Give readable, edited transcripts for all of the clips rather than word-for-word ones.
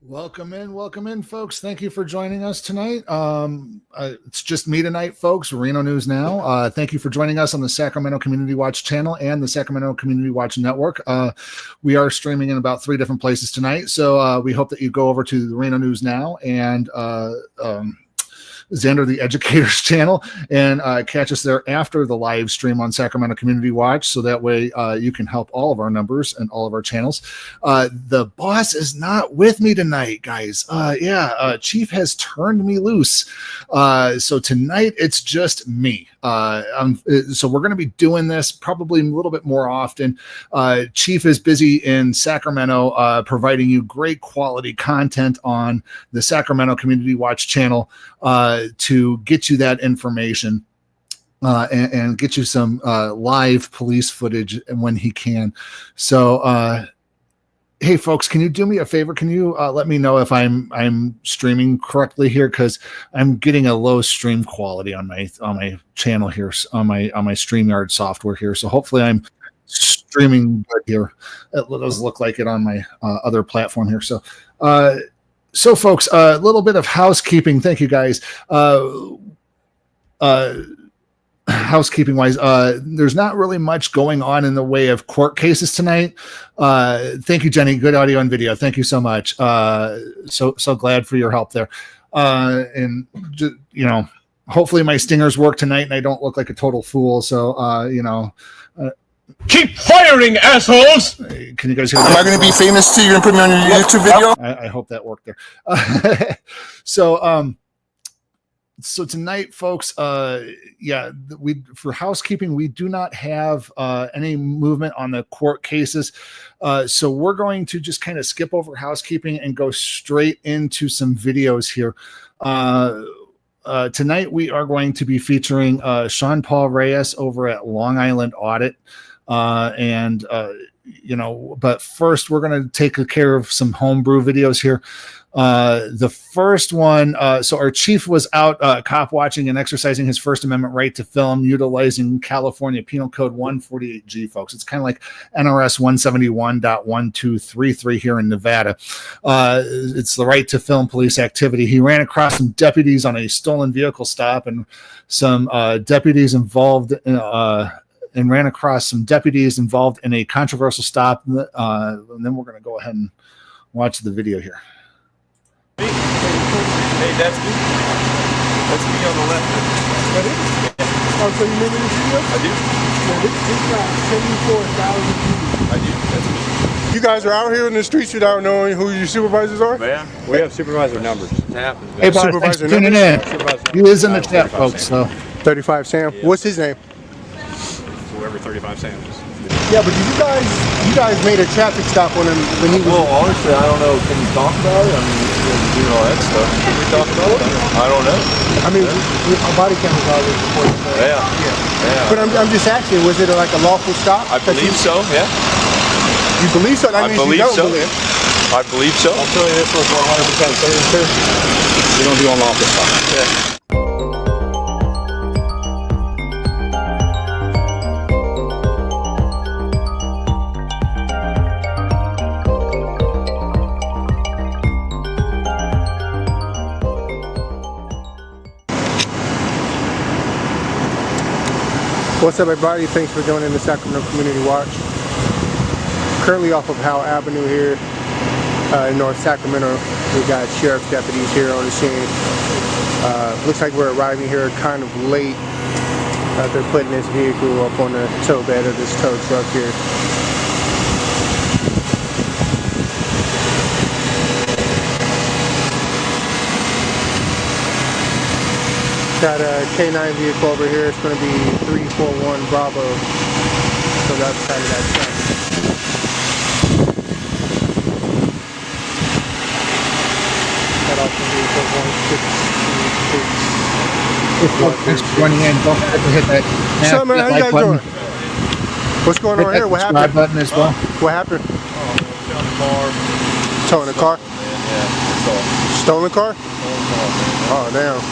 Welcome in, folks. Thank you for joining us tonight. It's just me tonight, folks. Reno News Now. Thank you for joining us on the Sacramento Community Watch channel and the Sacramento Community Watch Network. We are streaming in about 3 different places tonight, so we hope that you go over to the Reno News Now and Xander the Educator's channel and catch us there after the live stream on Sacramento Community Watch, so that way you can help all of our numbers and all of our channels. The boss is not with me tonight, guys. Chief has turned me loose, so tonight it's just me. So we're going to be doing this probably a little bit more often. Chief is busy in Sacramento providing you great quality content on the Sacramento Community Watch channel to get you that information and get you some live police footage when he can. So hey folks, can you do me a favor? Can you let me know if I'm streaming correctly here, because I'm getting a low stream quality on my channel here, on my StreamYard software here. So hopefully I'm streaming good here. It does look like it on my other platform here. So folks, a little bit of housekeeping. Thank you, guys. Housekeeping wise, there's not really much going on in the way of court cases tonight. Thank you, Jenny. Good audio and video. Thank you so much. So glad for your help there. And hopefully my stingers work tonight and I don't look like a total fool. So keep firing, assholes! Can you guys hear me? Am I going to be famous too? You're going to put me on your YouTube video? I hope that worked there. So tonight, folks, for housekeeping, we do not have any movement on the court cases. So we're going to just kind of skip over housekeeping and go straight into some videos here. Tonight, we are going to be featuring Sean Paul Reyes over at Long Island Audit. But first we're going to take care of some homebrew videos here. The first one, so our chief was out cop watching and exercising his First Amendment right to film utilizing California Penal Code 148G, folks. It's kind of like NRS 171.1233 here in Nevada. It's the right to film police activity. He ran across some deputies on a stolen vehicle stop and some deputies involved and ran across some deputies involved in a controversial stop. And then we're going to go ahead and watch the video here. Hey, that's me. That's me on the left. That is? Yeah. Oh, so you remember this video? I do. Yeah, this got 74,000 views. I do. That's me. You guys are out here in the streets without knowing who your supervisors are? Yeah. We have supervisor numbers. It happens. Hey, boss, thanks for tuning in. He is in the chat, folks. So 35 Sam. Yeah. What's his name? Whoever 35 Sam is. Yeah, but you guys made a traffic stop on him when he was... Well, honestly, I don't know. Can you talk about it? I mean, doing all that stuff. Can we talk about it? I don't know. I mean, our body cameras always recording. Yeah. But I'm just asking, was it like a lawful stop? I believe so, yeah. You believe so? That means I believe you don't believe. I believe so. I'll tell you this was 100% certain. We don't do unlawful stuff. Yeah. What's up, everybody? Thanks for joining the Sacramento Community Watch. Currently off of Howell Avenue here in North Sacramento. We got sheriff's deputies here on the scene. Looks like we're arriving here kind of late. They're putting this vehicle up on the tow bed of this tow truck here. Got a K9 vehicle over here. It's going to be 341 Bravo. So that's kind of that truck. Got off the vehicle 166. Thanks for joining in. Don't forget to hit that. What's up, man? How you guys doing? What's going on here? What happened? Button as well. What happened? Towing the car. Towing the car? Yeah. Stolen car? Oh, damn.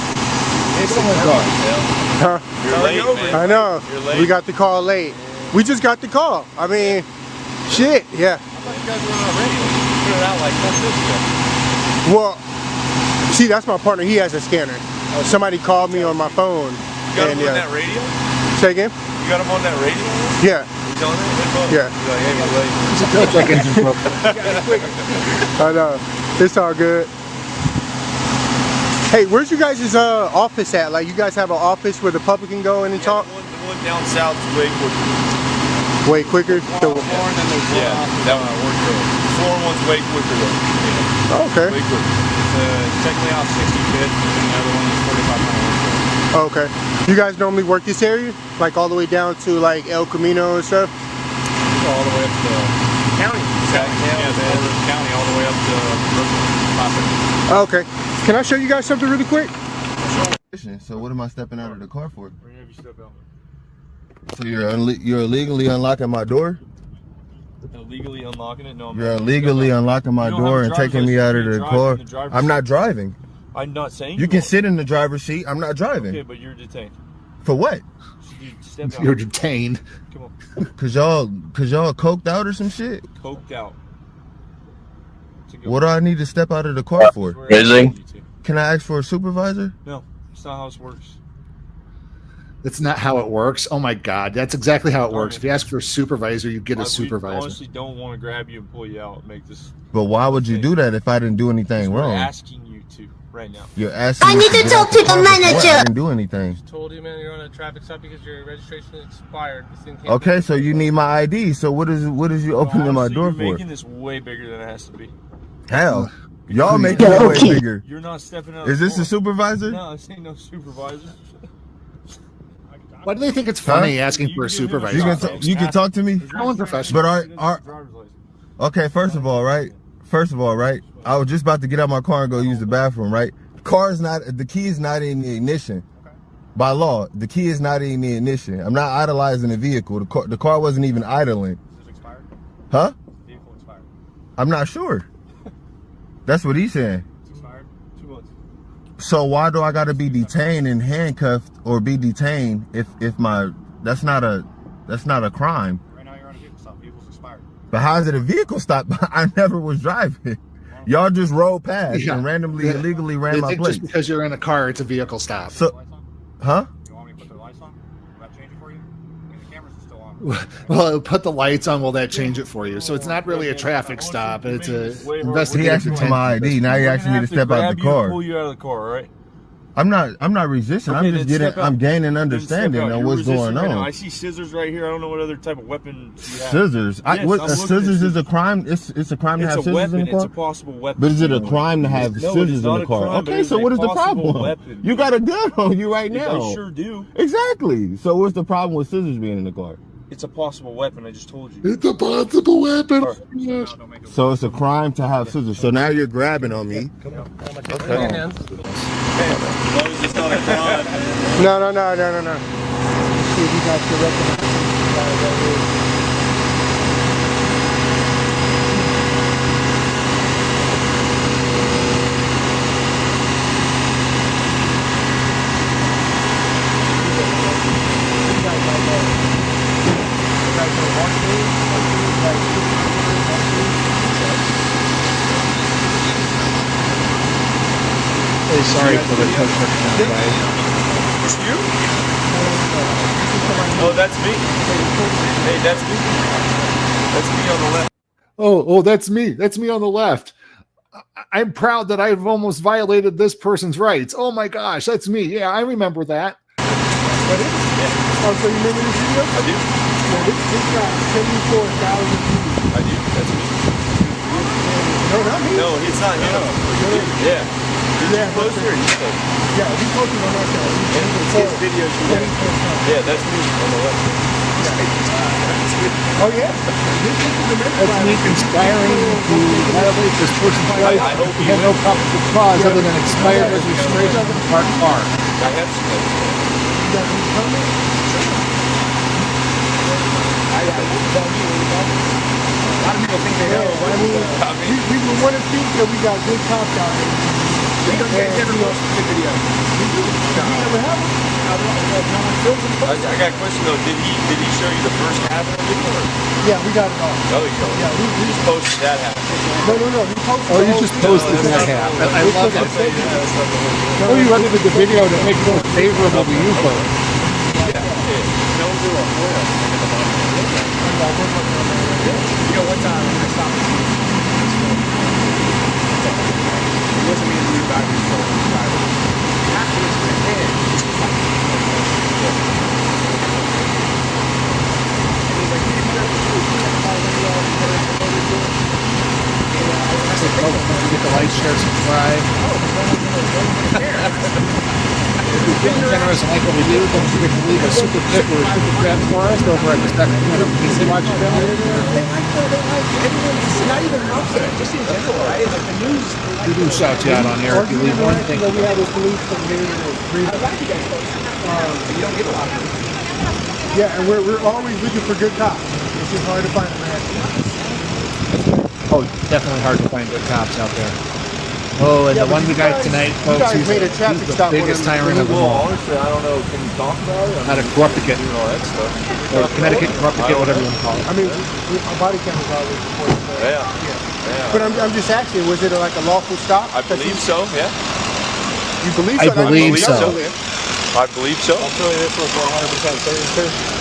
Huh? You're late, man. I know. You're late. We got the call late. We just got the call. I mean, shit, yeah. I thought you guys were on radio. Put it out like that's this stuff. Well, see, that's my partner. He has a scanner. Somebody called me on my phone. You got him on that radio? Say again? You got him on that radio? Yeah. He's on it? Yeah. He's like, hey, we're late. I know. It's all good. Hey, where's you guys' office at? Like, you guys have an office where the public can go in and talk? The one down south is way quicker. Way quicker? Yeah, that one I worked for. The Florida one's way quicker though. Yeah. Oh, okay. Way quicker. It's technically off 65th, and the other one is 45 miles. Oh, okay. You guys normally work this area? Like all the way down to like El Camino and stuff? All the way up to county. County, all the way up to Brooklyn. Okay. Can I show you guys something really quick? So what am I stepping out of the car for? Whenever you step out. So you're illegally unlocking my door? Illegally unlocking it? No, I'm You're illegally unlocking my door and taking me out of the car. I'm not driving. I'm not saying you can sit in the driver's seat. I'm not driving. Okay, but you're detained. For what? Step out. You're detained. Come on. Cause y'all coked out or some shit? Coked out. What do I need to step out of the car for? Busy. Can I ask for a supervisor? No, that's not how this works. That's not how it works. Oh my God, that's exactly how it works. If you ask for a supervisor, you get a We supervisor. honestly don't want to grab you and pull you out and make this. But why would you do that if I didn't do anything We're wrong? asking you to right now. You're asking I me need to get talk out the to the car for what? manager. I didn't do anything. Told you, man, you're on a traffic stop because your registration expired. This thing can't Okay, so you need my ID. So what is you opening my Honestly, door you're for? making this way bigger than it has to be. Hell, y'all making it way bigger. You're not stepping out. Is this the a supervisor? No, this ain't no supervisor. Why do they think it's funny asking You for a can give him a supervisor? You can talk to me. How unprofessional. But okay, first of all, right? I was just about to get out my car and go use the bathroom, right? The key is not in the ignition. By law, the key is not in the ignition. I'm not idling the vehicle. The car wasn't even idling. Is it expired? Huh? Vehicle expired. I'm not sure. That's what he's saying. It's expired. 2 months. So why do I gotta be detained and handcuffed or be detained if that's not a crime? Right now you're on a vehicle stop. Vehicle's expired. But how is it a vehicle stop? I never was driving. Y'all just rolled past Yeah. and randomly illegally They ran my think plates. just because you're in a car, it's a vehicle stop. So, huh? You want me to put the lights on? Will that change it for you? I mean, the cameras are still on. Well, it'll put the lights on. Will that change it for you? So it's not really a traffic stop. It's a He investigative asked me for my detention. ID. Now he asking me to step out the car. Pull you out of the car, all right? I'm not resisting. Okay, I'm just then step out. I'm gaining Then understanding step out. of You're what's resisting going right now. on. I see scissors right here. I don't know what other type of weapon you have. Scissors. Yes, I'm looking at Scissors is a crime. It's a crime to It's have a scissors weapon. in the It's car. a possible weapon. But is it a crime to have No, it is scissors in not the a car? crime, but Okay, it is so a what is the possible problem? weapon. You got a gun on you right now. I sure do. Exactly. So what's the problem with scissors being in the car? It's a possible weapon. I just told you. It's a possible weapon. So it's a crime to have scissors. So now you're grabbing on me. Put your hands. As long as it's not a crime. No. See if you guys can recognize these guys right here. Hey, sorry for the construction delay. It's you? Oh, that's me. Hey, that's me. That's me on the left. Oh, that's me. That's me on the left. I'm proud that I've almost violated this person's rights. Oh my gosh, that's me. Yeah, I remember that. Oh, so you remember this video? I do. Yeah, this got 74,000 views. I do. That's me. No, not me. No, it's not him. Yeah. Did you post it or you post it? Yeah, we posted on our channel. It's his video. Yeah, that's me on the left. Oh, yeah? This is the next That's me conspiring to violate this person's rights. I hope He had no probable cause other than expired registration of the parked car. I have some. I mean, we want to think that we got good cops out here. never posted the video. I got a question though. Did he show you the first half of the video? Yeah, we got it all. Oh, you go. Yeah, we just posted that half. No. He posted. Oh, you just posted that half. I love it. Oh, you edited the video to make it more favorable to you folks. You know what time I stopped? It wasn't me and you back and forth. Afterwards, my head, it's just like, Get the like, share, subscribe. If you've been generous and like what we do, don't forget to leave a super tip or a super chat for us over at the Sacramento Community Watch Team. it's not even confident, just in general, right? Like the news. We do shout you out on air if you leave one. Thank you. We have a police from here. I like you guys folks. You don't get a lot of them. Yeah, and we're always looking for good cops. It's just hard to find them, man. Oh, definitely hard to find good cops out there. Oh, and the one we got tonight, folks, he's made a traffic the stop biggest on him. tyrant of them all. Honestly, I don't know. Can you talk about it? Out of Corpicate, Doing all that stuff. or Connecticut, Corpicate, whatever you want to call it. I mean, our body cameras always report it. Yeah. But I'm just asking, was it like a lawful stop? I believe so, yeah. You believe I so? believe so. I believe so. I'll tell you this was 100% certain.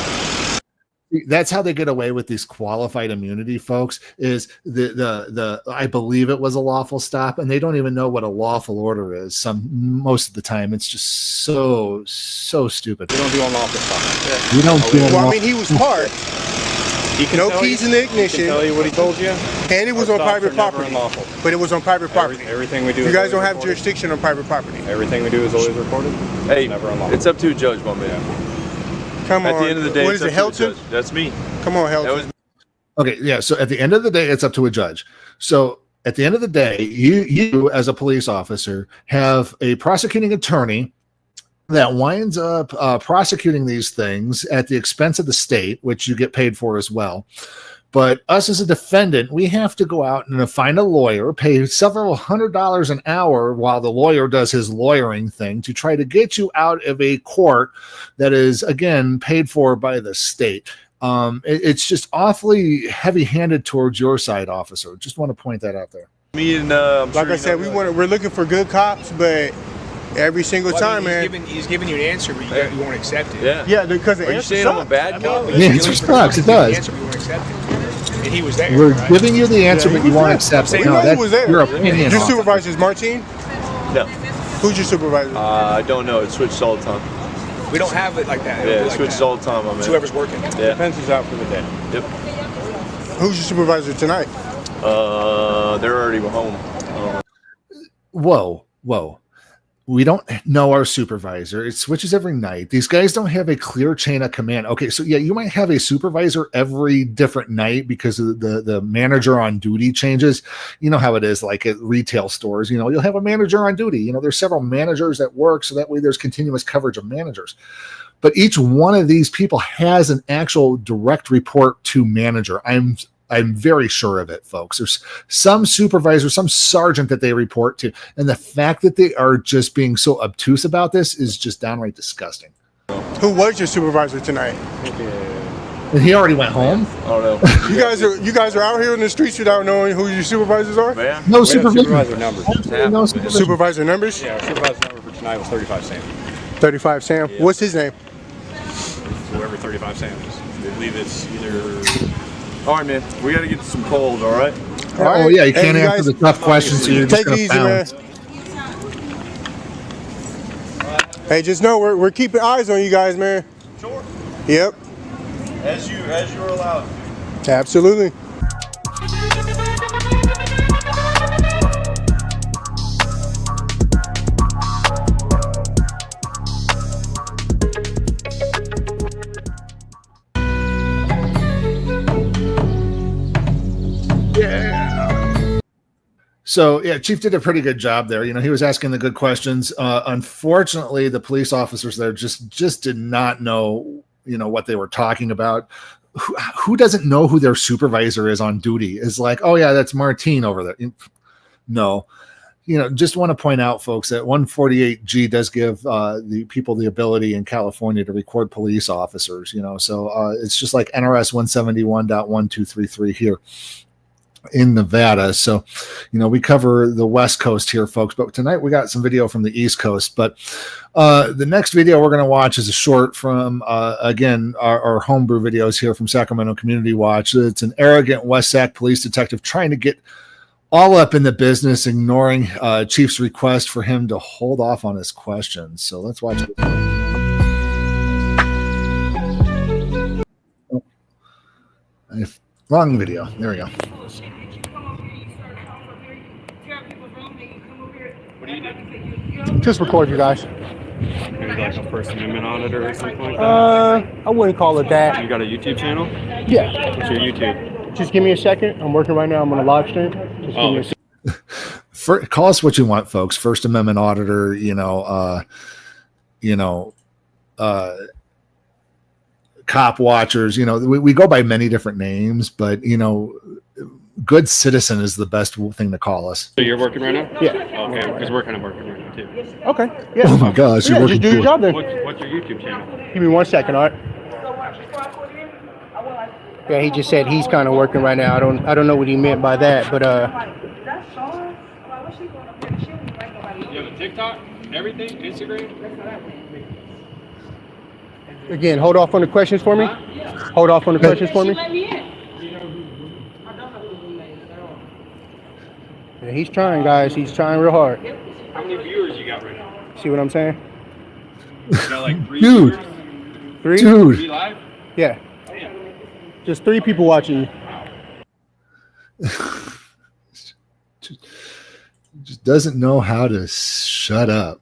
That's how they get away with these qualified immunity, folks, is the I believe it was a lawful stop, and they don't even know what a lawful order is. Most of the time it's just so stupid. We don't do unlawful stuff. We don't do Well, I mean, he was parked. No keys in the ignition. He can tell you what he told you. And it was on private property. Unlawful. But it was on private property. Everything we do. You guys don't have jurisdiction on private property. Everything we do is always recorded. Hey, never unlawful. it's up to a judge, my man. Come on. At the end of the day, what it's is it, up to the Helton? judge. That's me. Come on, That Helton. was Okay, yeah. So at the end of the day, it's up to a judge. So at the end of the day, you as a police officer have a prosecuting attorney that winds up prosecuting these things at the expense of the state, which you get paid for as well. But us as a defendant, we have to go out and find a lawyer, pay several $100s an hour while the lawyer does his lawyering thing to try to get you out of a court that is, again, paid for by the state. It's just awfully heavy-handed towards your side, officer. Just want to point that out there. me and Like I said, we're looking for good cops, but every single time, man. He's giving you an answer, but you won't accept it. Yeah. Yeah, because the Are you answer saying I'm a sucks. bad cop? The answer sucks. It does. Answer, but you won't accept it. And he was there. We're right? giving you the answer, but you won't accept it. We No, know he that's was there. your opinion. Your supervisor is Martine? No. Who's your supervisor? I don't know. It switches all the time. We don't have it like that. Yeah, it like switches that. all the time, my man. It's whoever's working. Yeah. Defense is out for the day. Yep. Who's your supervisor tonight? They're already home. Whoa. We don't know our supervisor. It switches every night. These guys don't have a clear chain of command. Okay, so yeah, you might have a supervisor every different night because of the manager on duty changes. You know how it is, like at retail stores. You'll have a manager on duty. There's several managers at work, so that way there's continuous coverage of managers. But each one of these people has an actual direct report to manager. I'm very sure of it, folks. There's some supervisor, some sergeant that they report to. And the fact that they are just being so obtuse about this is just downright disgusting. Who was your supervisor tonight? And he already went home? I don't know. You guys are out here in the streets without knowing who your supervisors are? Man. No supervision. Supervisor numbers. Absolutely no supervision. Supervisor numbers? Yeah, our supervisor number for tonight was 35 Sam. 35 Sam. Yeah. What's his name? Whoever 35 Sam is. I believe it's either. All right, man. We got to get some calls, all right? All right. Oh, yeah, you can't Hey, answer the tough questions. So you're just Take it gonna easy, man. bounce. Hey, just know we're keeping eyes on you guys, man. Sure. Yep. As you're allowed. Absolutely. So yeah, Chief did a pretty good job there. He was asking the good questions. Unfortunately, the police officers there just did not know, what they were talking about. Who doesn't know who their supervisor is on duty? Is like, oh yeah, that's Martine over there. No, just want to point out, folks, that 148G does give the people the ability in California to record police officers, so it's just like NRS 171.1233 here in Nevada. So, we cover the West Coast here, folks, but tonight we got some video from the East Coast. But the next video we're going to watch is a short from, again, our homebrew videos here from Sacramento Community Watch. It's an arrogant West Sac police detective trying to get all up in the business, ignoring Chief's request for him to hold off on his questions. So let's watch it. Wrong video. There we go. What do you do? Just record you guys. Maybe like a First Amendment auditor or something like that? I wouldn't call it that. You got a YouTube channel? Yeah. What's your YouTube? Just give me a second. I'm working right now. I'm on a live stream. Just give me a second. Call us what you want, folks. First Amendment auditor, cop watchers, we go by many different names, but good citizen is the best thing to call us. So you're working right now? Yeah. Okay, because we're kind of working right now too. Okay. Yeah. Oh my gosh, Yeah, you're just working do your too. job then. What's your YouTube channel? Give me 1 second, all right? Yeah, he just said he's kind of working right now. I don't know what he meant by that, but You have a TikTok? Everything? Instagram? again, hold off on the questions for me. Hold off on the questions for me. Yeah, he's trying, guys. He's trying real hard. How many viewers you got right now? See what I'm saying? You got like 3 Dude. viewers? 3? Dude, 3 live? Yeah. Just 3 people watching you. just doesn't know how to shut up,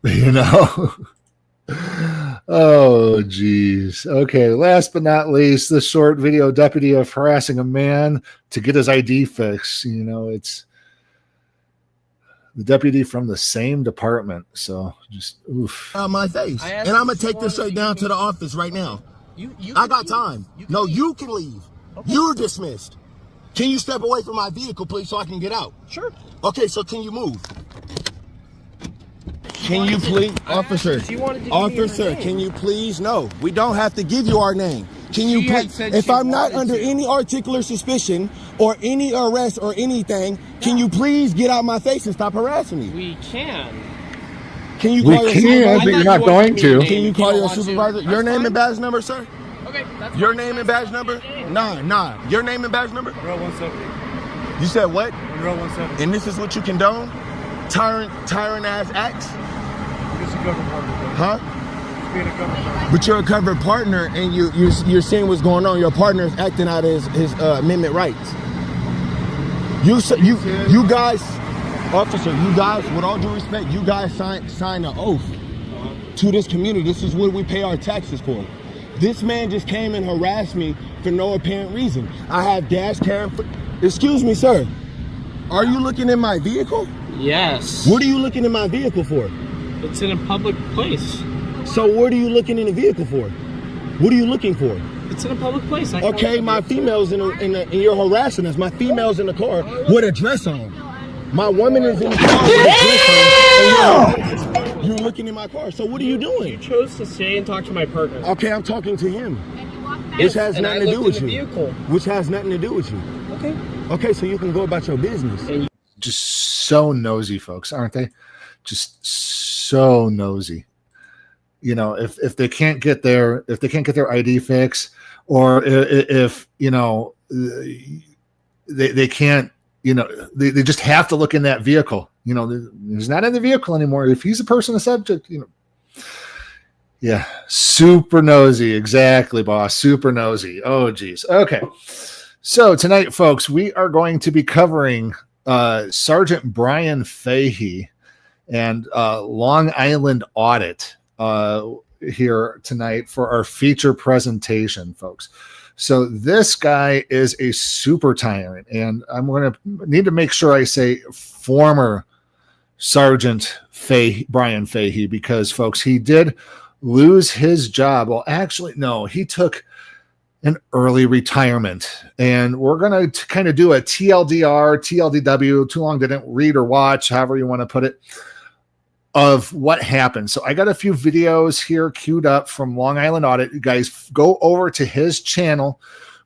Oh, geez. Okay, last but not least, the short video deputy of harassing a man to get his ID fixed. It's the deputy from the same department. So just oof. On my face. And I'm going to take this straight down to the office right now. I got time. No, you can leave. Okay. You're dismissed. Can you step away from my vehicle, please, so I can get out? Sure. Okay, so can you move? Can you please, officer, can you please? No, we don't have to give you our name. Can you please, if I'm not under any articular suspicion or any arrest or anything, can you please get out my face and stop harassing me? We can. Can you We call your can, supervisor? but you're not going to. Can you call your supervisor? Your name and badge number, sir? Okay, that's Your name and badge number? Nah. Your name and badge number? Monroe 170. You said what? Monroe 170. And this is what you condone? Tyrant ass acts? Just a cover partner. Huh? Just being a cover partner. But you're a covered partner and you're seeing what's going on. Your partner is acting out his amendment rights. You guys, officer, you guys, with all due respect, you guys sign an oath to this community. This is what we pay our taxes for. This man just came and harassed me for no apparent reason. I have dash cam. Excuse me, sir. Are you looking in my vehicle? Yes. What are you looking in my vehicle for? It's in a public place. So what are you looking in the vehicle for? What are you looking for? It's in a public place. Okay, my female's and you're harassing us. My female's in the car with a dress on. My woman is in the car with a dress on. And you're looking in my car. So what are you doing? You chose to stay and talk to my partner. Okay, I'm talking to him. Yes, Which has and nothing I to do looked with in you. the vehicle. Which has nothing to do with you. Okay. Okay, so you can go about your business. Just so nosy, folks, aren't they? Just so nosy. If they can't get their ID fix, or if they can't, they just have to look in that vehicle. He's not in the vehicle anymore. If he's a person, a subject, yeah, super nosy. Exactly, boss. Super nosy. Oh, geez. Okay. So tonight, folks, we are going to be covering Sergeant Brian Fahey and Long Island Audit here tonight for our feature presentation, folks. So this guy is a super tyrant, and I'm going to need to make sure I say former Sergeant Brian Fahey, because, folks, he did lose his job. Well, actually, no, he took and early retirement. And we're going to kind of do a TLDR, TLDW, too long didn't read or watch, however you want to put it, of what happened. So I got a few videos here queued up from Long Island Audit. You guys go over to his channel,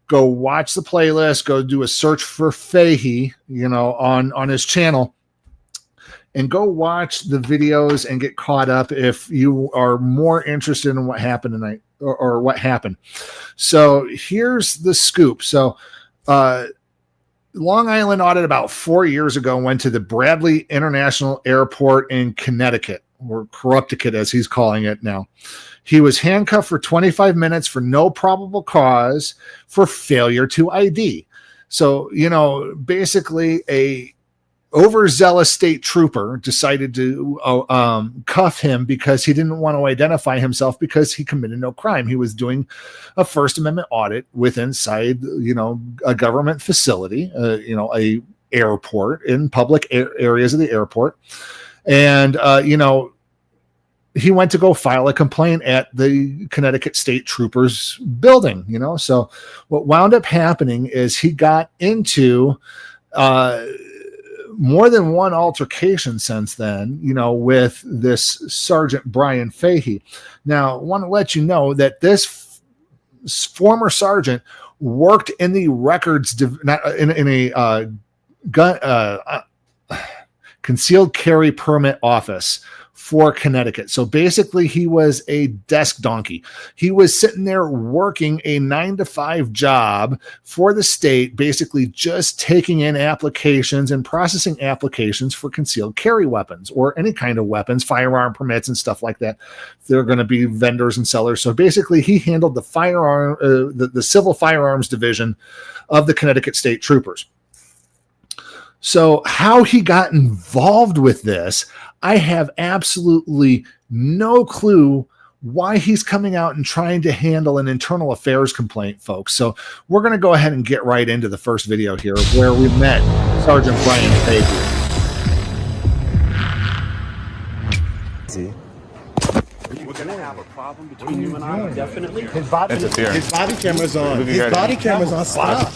go watch the playlist, go do a search for Fahey, on his channel, and go watch the videos and get caught up if you are more interested in what happened tonight or what happened. So here's the scoop. So Long Island Audit about 4 years ago went to the Bradley International Airport in Connecticut, or Corrupticate as he's calling it now. He was handcuffed for 25 minutes for no probable cause for failure to ID. So, basically a overzealous state trooper decided to cuff him because he didn't want to identify himself because he committed no crime. He was doing a First Amendment audit inside, a government facility, a airport, in public areas of the airport. And, he went to go file a complaint at the Connecticut State Troopers building, So what wound up happening is he got into more than one altercation since then, with this Sergeant Brian Fahey. Now, I want to let you know that this former sergeant worked in the records, in a gun concealed carry permit office for Connecticut. So basically he was a desk donkey. He was sitting there working a 9-to-5 job for the state, basically just taking in applications and processing applications for concealed carry weapons or any kind of weapons, firearm permits and stuff like that. They're going to be vendors and sellers. So basically he handled the firearm, the civil firearms division of the Connecticut State Troopers. So how he got involved with this, I have absolutely no clue why he's coming out and trying to handle an internal affairs complaint, folks. So we're going to go ahead and get right into the first video here where we met Sergeant Brian Fahey. We're going to have a problem between you and I, definitely. His body camera's on. His body camera's on. Stop.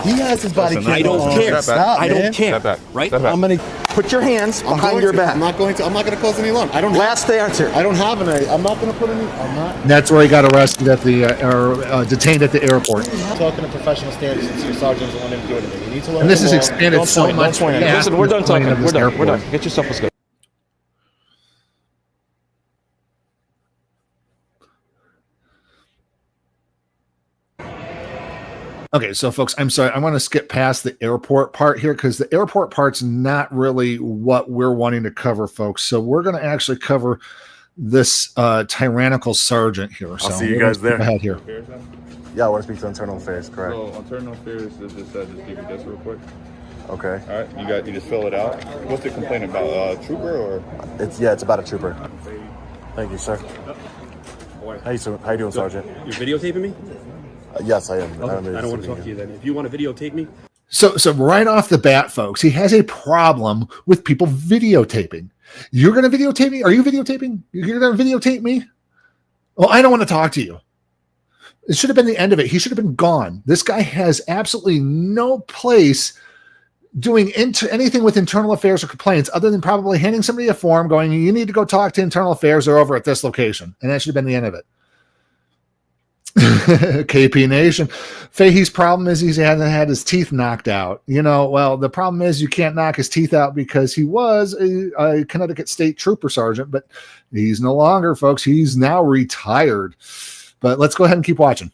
He has his body camera on. I don't care. Stop, I don't care. Right? I'm going to put your hands behind your back. I'm not going to close any alarm. Last answer. I don't have any. I'm not going to put any. I'm not. That's where he got arrested at the, detained at the airport. I'm talking to professional standards since your sergeant doesn't want him to do anything. You need to learn. And this is expanded so much. Listen, we're done talking. We're done. Get yourself a schedule. Okay, so folks, I'm sorry. I want to skip past the airport part here because the airport part's not really what we're wanting to cover, folks. So we're going to actually cover this tyrannical sergeant here. I'll see you guys there. Ahead here. Yeah, I want to speak to internal affairs, correct? So internal affairs is just give me this real quick. Okay. All right, you just fill it out. What's the complaint about? Trooper or? It's about a trooper. Thank you, sir. How you doing, Sergeant? You're videotaping me? Yes, I am. Okay. I don't want to talk to you then. If you want to videotape me. So right off the bat, folks, he has a problem with people videotaping. You're going to videotape me? Are you videotaping? You're going to videotape me? Well, I don't want to talk to you. It should have been the end of it. He should have been gone. This guy has absolutely no place doing anything with internal affairs or complaints other than probably handing somebody a form going, you need to go talk to internal affairs. They're over at this location. And that should have been the end of it. KP Nation. Fahey's problem is he hasn't had his teeth knocked out. Well, the problem is you can't knock his teeth out because he was a Connecticut State Trooper sergeant, but he's no longer, folks. He's now retired. But let's go ahead and keep watching.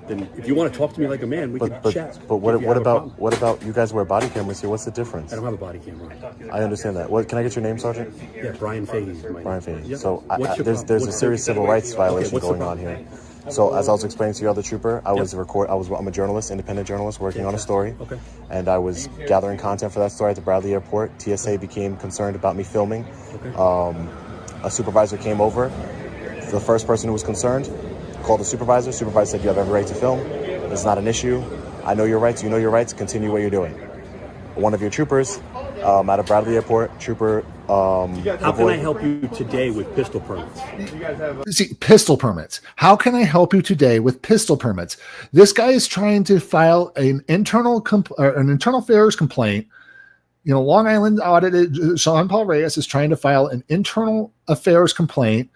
Then if you want to talk to me like a man, we can chat. But what about you guys wear body cameras here? What's the difference? I don't have a body camera. I understand that. Can I get your name, Sergeant? Yeah, Brian Fahey. Brian Fahey. Yeah. So there's a serious civil rights violation going on here. So as I was explaining to your other trooper, I'm a journalist, independent journalist working on a story. Okay. And I was gathering content for that story at the Bradley Airport. TSA became concerned about me filming. Okay. A supervisor came over. The first person who was concerned called the supervisor. Supervisor said, you have every right to film. It's not an issue. I know your rights. You know your rights. Continue what you're doing. One of your troopers out of Bradley Airport, Trooper. How can I help you today with pistol permits? See, pistol permits. How can I help you today with pistol permits? This guy is trying to file an internal affairs complaint. You know, Long Island Audit, Sean Paul Reyes is trying to file an internal affairs complaint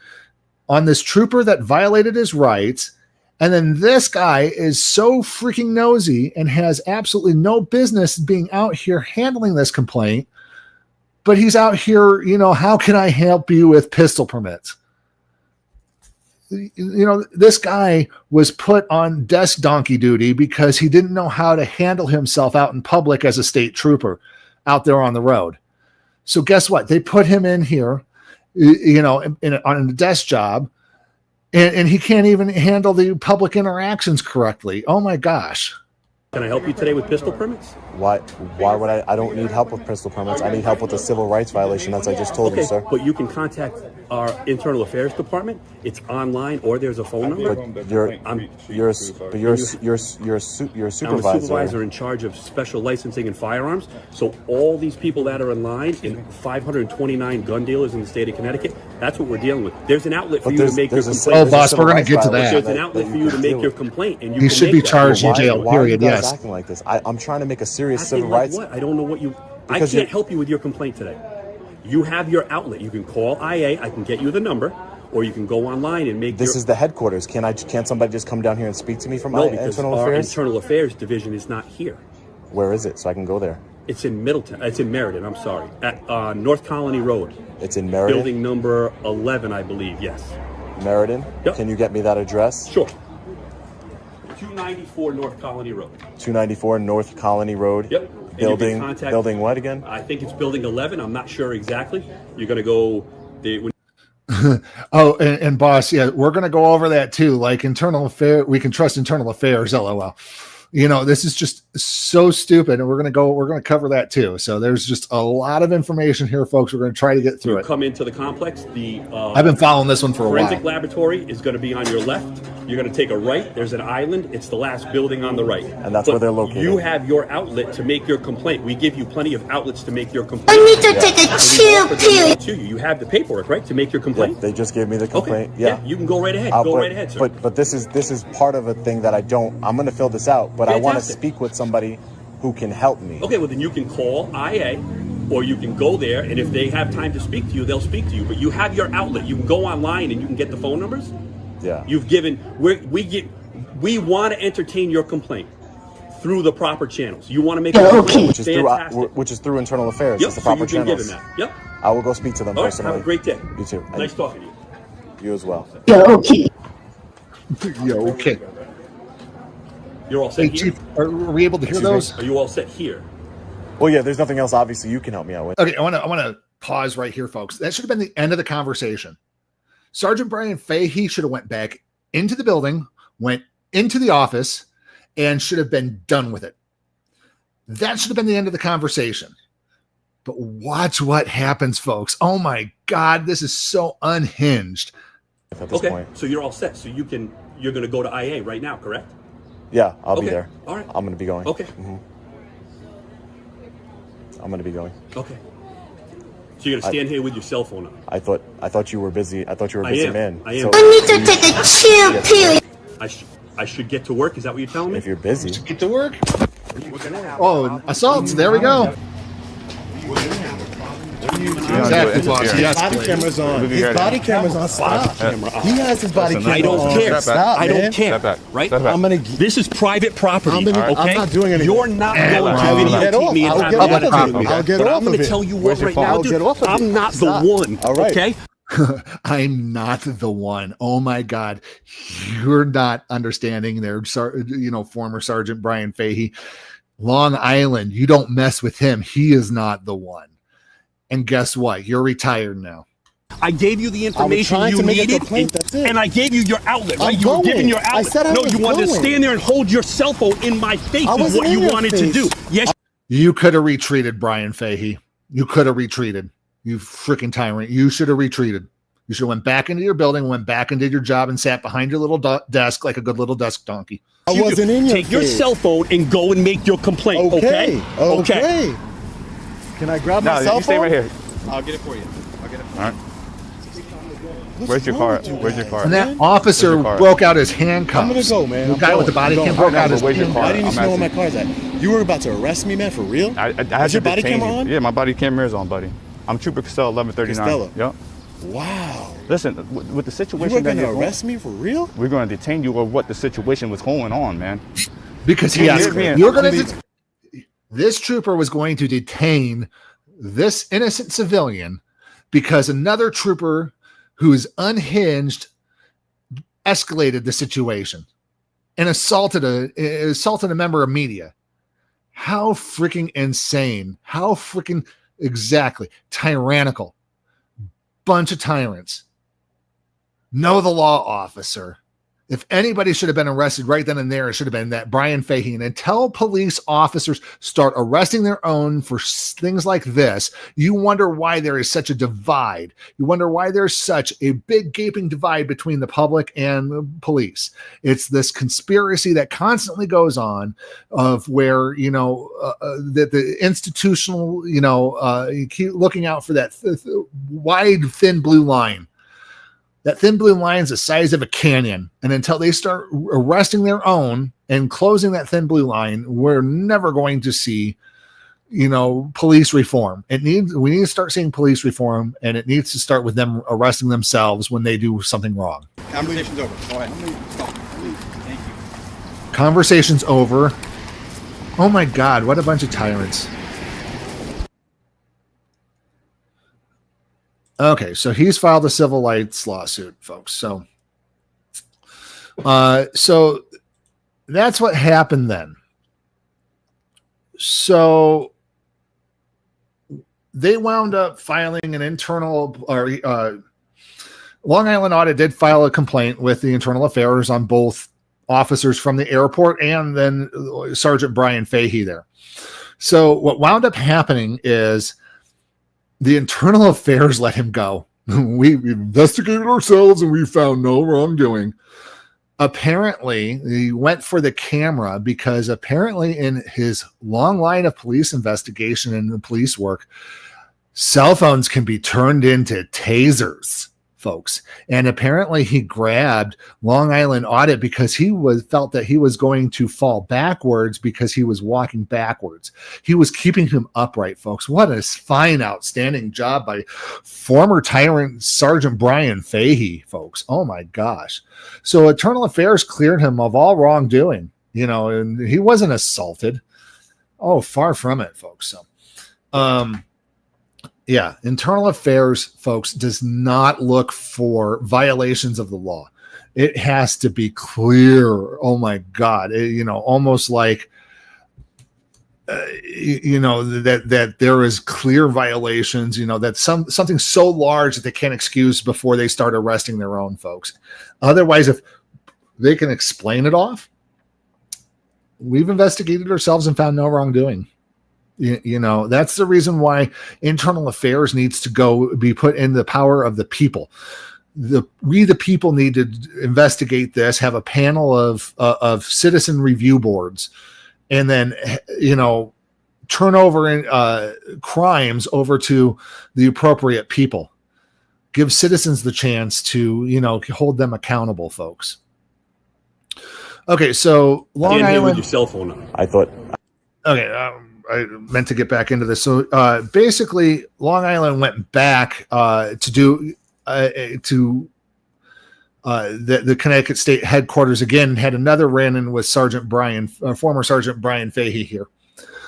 on this trooper that violated his rights. And then this guy is so freaking nosy and has absolutely no business being out here handling this complaint. But he's out here, you know, how can I help you with pistol permits? You know, this guy was put on desk donkey duty because he didn't know how to handle himself out in public as a state trooper out there on the road. So guess what? They put him in here, you know, on a desk job, and he can't even handle the public interactions correctly. Oh my gosh. Can I help you today with pistol permits? Why would I don't need help with pistol permits. I need help with a civil rights violation, as I just told you, sir. But you can contact our internal affairs department. It's online, or there's a phone number. But you're a supervisor. I'm a supervisor in charge of special licensing and firearms. So all these people that are in line, in 529 gun dealers in the state of Connecticut, that's what we're dealing with. There's an outlet for you to make your complaint. Oh, boss, we're going to get to that. There's an outlet for you to make your complaint, and he should be charged in jail. Period. Yes. Acting like this. I'm trying to make a serious civil rights. What? I don't know what you. I can't help you with your complaint today. You have your outlet. You can call IA. I can get you the number, or you can go online and make. This is the headquarters. Can't somebody just come down here and speak to me from no, because internal our affairs? Internal affairs division is not here. Where is it? So I can go there. It's in Middleton. It's in Meriden. I'm sorry, at North Colony Road. It's in Meriden. Building number 11, I believe. Yes. Meriden. Yep. Can you get me that address? Sure. 294 North Colony Road. 294 North Colony Road. Yep. Building what again? I think it's building 11. I'm not sure exactly. You're going to go. Oh, and boss, yeah, we're going to go over that too. Like internal affair, we can trust internal affairs. LOL. You know, this is just so stupid, and we're going to cover that too. So there's just a lot of information here, folks. We're going to try to get through it. Come into the complex. I've been following this one for a while. Forensic laboratory is going to be on your left. You're going to take a right. There's an island. It's the last building on the right. And that's where they're located. You have your outlet to make your complaint. We give you plenty of outlets to make your complaint. I need to take a chill pill. You have the paperwork, right, to make your complaint? Yeah, they just gave me the complaint. Okay. Yeah, you can go right ahead. Right ahead, sir. But this is part of a thing that I'm going to fill this out, but Fantastic. I want to speak with somebody who can help me. Okay, well then you can call IA, or you can go there, and if they have time to speak to you, they'll speak to you. But you have your outlet. You can go online and you can get the phone numbers. Yeah. You've given. We want to entertain your complaint through the proper channels. You want to make which is through internal affairs. Yep. It's the proper so you've been channels. given that. Yep. I will go speak to them All right, personally. have a great day. You too. Nice talking to you. You as well. Okay. Okay. You're all set here? Chief, are we able to hear those? Are you all set here? Well, yeah, there's nothing else obviously you can help me out with. Okay, I want to pause right here, folks. That should have been the end of the conversation. Sergeant Brian Fahey should have went back into the building, went into the office, and should have been done with it. That should have been the end of the conversation. But watch what happens, folks. Oh my God, this is so unhinged. At this point. So you're all set. So you're going to go to IA right now, correct? Yeah, I'll be there. All right. I'm going to be going. Okay. Mm-hmm. I'm going to be going. Okay. So you're going to stand here with your cell phone on. I thought you were busy. I thought you were a busy man. I am. I need to take a chill pill. I should get to work. Is that what you're telling me? If you're busy. Get to work. Oh, assaults. There we go. Exactly, boss. His body camera's on. His body camera's on. Stop. He has his body camera on. I don't care. Stop, I man. don't care. Right? I'm gonna. This is private property. Okay? I'm not doing anything. You're not going to videotape me. I'll get off of it. I'll get But off I'm going of to it. tell you what right now, dude. Of I'm not the one. All right. Okay? I'm not the one. Oh my God. You're not understanding there. Former Sergeant Brian Fahey. Long Island. You don't mess with him. He is not the one. And guess what? You're retired now. I gave you the information you needed, and I gave you your outlet. Right? You were giving your outlet. I said you wanted to stand there and hold your cell phone in my face. Is what you wanted to do. Yes. You could have retreated, Brian Fahey. You could have retreated. You freaking tyrant. You should have retreated. You should have went back into your building, went back and did your job, and sat behind your little desk like a good little desk donkey. I wasn't in your Take your cell phone and go and make your complaint. Okay. Can I grab my cell phone? You stay right here. I'll get it for you. I'll get it for you. All right. Where's your car? Where's your car? And that officer broke out his handcuffs. I'm gonna go, man. The guy with the body cam broke out his handcuffs. I didn't even know where my car's at. You were about to arrest me, man, for real? I Is your body camera on? Yeah, my body camera is on, buddy. I'm Trooper Costello, 1139. Costello? Yep. Wow. Listen, with the situation You were that gonna you're arrest me for real? we're going to detain you over what the situation was going on, man. Because he asked, you're going to. This trooper was going to detain this innocent civilian because another trooper who is unhinged escalated the situation and assaulted a member of media. How freaking insane. How freaking exactly tyrannical. Bunch of tyrants. Know the law, officer. If anybody should have been arrested right then and there, it should have been that Brian Fahey. And until police officers start arresting their own for things like this, you wonder why there is such a divide. You wonder why there's such a big gaping divide between the public and the police. It's this conspiracy that constantly goes on of where, that the institutional, you keep looking out for that wide, thin blue line. That thin blue line is the size of a canyon. And until they start arresting their own and closing that thin blue line, we're never going to see, police reform. We need to start seeing police reform, and it needs to start with them arresting themselves when they do something wrong. Conversation's over. Go ahead. Thank you. Conversation's over. Oh my God, what a bunch of tyrants. Okay, so he's filed a civil rights lawsuit, folks. So that's what happened then. So they wound up filing an internal, Long Island Audit did file a complaint with the Internal Affairs on both officers from the airport and then Sergeant Brian Fahey there. So what wound up happening is the Internal Affairs let him go. We investigated ourselves and we found no wrongdoing. Apparently, he went for the camera because apparently in his long line of police investigation and the police work, cell phones can be turned into tasers, folks. And apparently he grabbed Long Island Audit because he felt that he was going to fall backwards because he was walking backwards. He was keeping him upright, folks. What a fine, outstanding job by former tyrant Sergeant Brian Fahey, folks. Oh my gosh. So Internal Affairs cleared him of all wrongdoing, and he wasn't assaulted. Oh, far from it, folks. So, yeah, Internal Affairs, folks, does not look for violations of the law. It has to be clear. Oh my God, almost like that there is clear violations. That something so large that they can't excuse before they start arresting their own folks. Otherwise, if they can explain it off, we've investigated ourselves and found no wrongdoing. That's the reason why Internal Affairs needs to be put in the power of the people. We the people need to investigate this, have a panel of citizen review boards, and then turn over crimes over to the appropriate people. Give citizens the chance to hold them accountable, folks. Okay, so Long Island with your cell phone on. I thought. Okay. I meant to get back into this. So basically, Long Island went back to do the Connecticut State headquarters again, had another run-in with former Sergeant Brian Fahey here.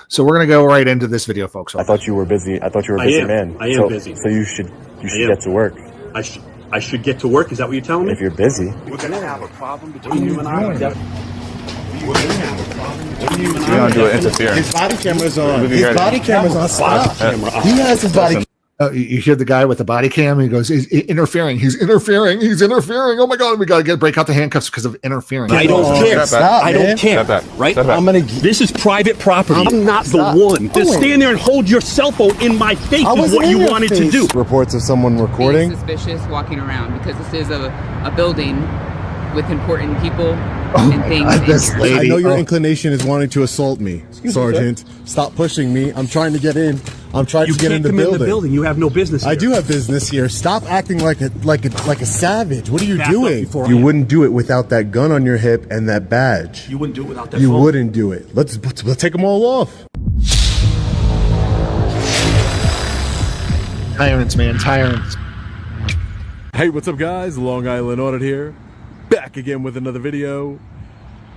So we're going to go right into this video, folks. I thought you were busy. I thought you were a busy man. I am busy. So you should get to work. I should get to work. Is that what you're telling me? If you're busy. We're going to have a problem between you and I. We're gonna do an interference. His body camera's on. His body camera's on. Stop. He has his body. You hear the guy with the body cam. He goes, he's interfering. He's interfering. Oh my God, we got to break out the handcuffs because of interfering. I don't care. I don't care. Right? This is private property. I'm not the one to stand there and hold your cell phone in my face is what you wanted to do. Reports of someone recording. Suspicious walking around because this is a building with important people and things. I know your inclination is wanting to assault me, Sergeant. Stop pushing me. I'm trying to get in. I'm trying to get in the building. You have no business here. I do have business here. Stop acting like a savage. What are you doing? You wouldn't do it without that gun on your hip and that badge. You wouldn't do it without that You phone? wouldn't do it. Let's take them all off. Tyrants, man, tyrants. Hey, what's up, guys? Long Island Audit here, back again with another video.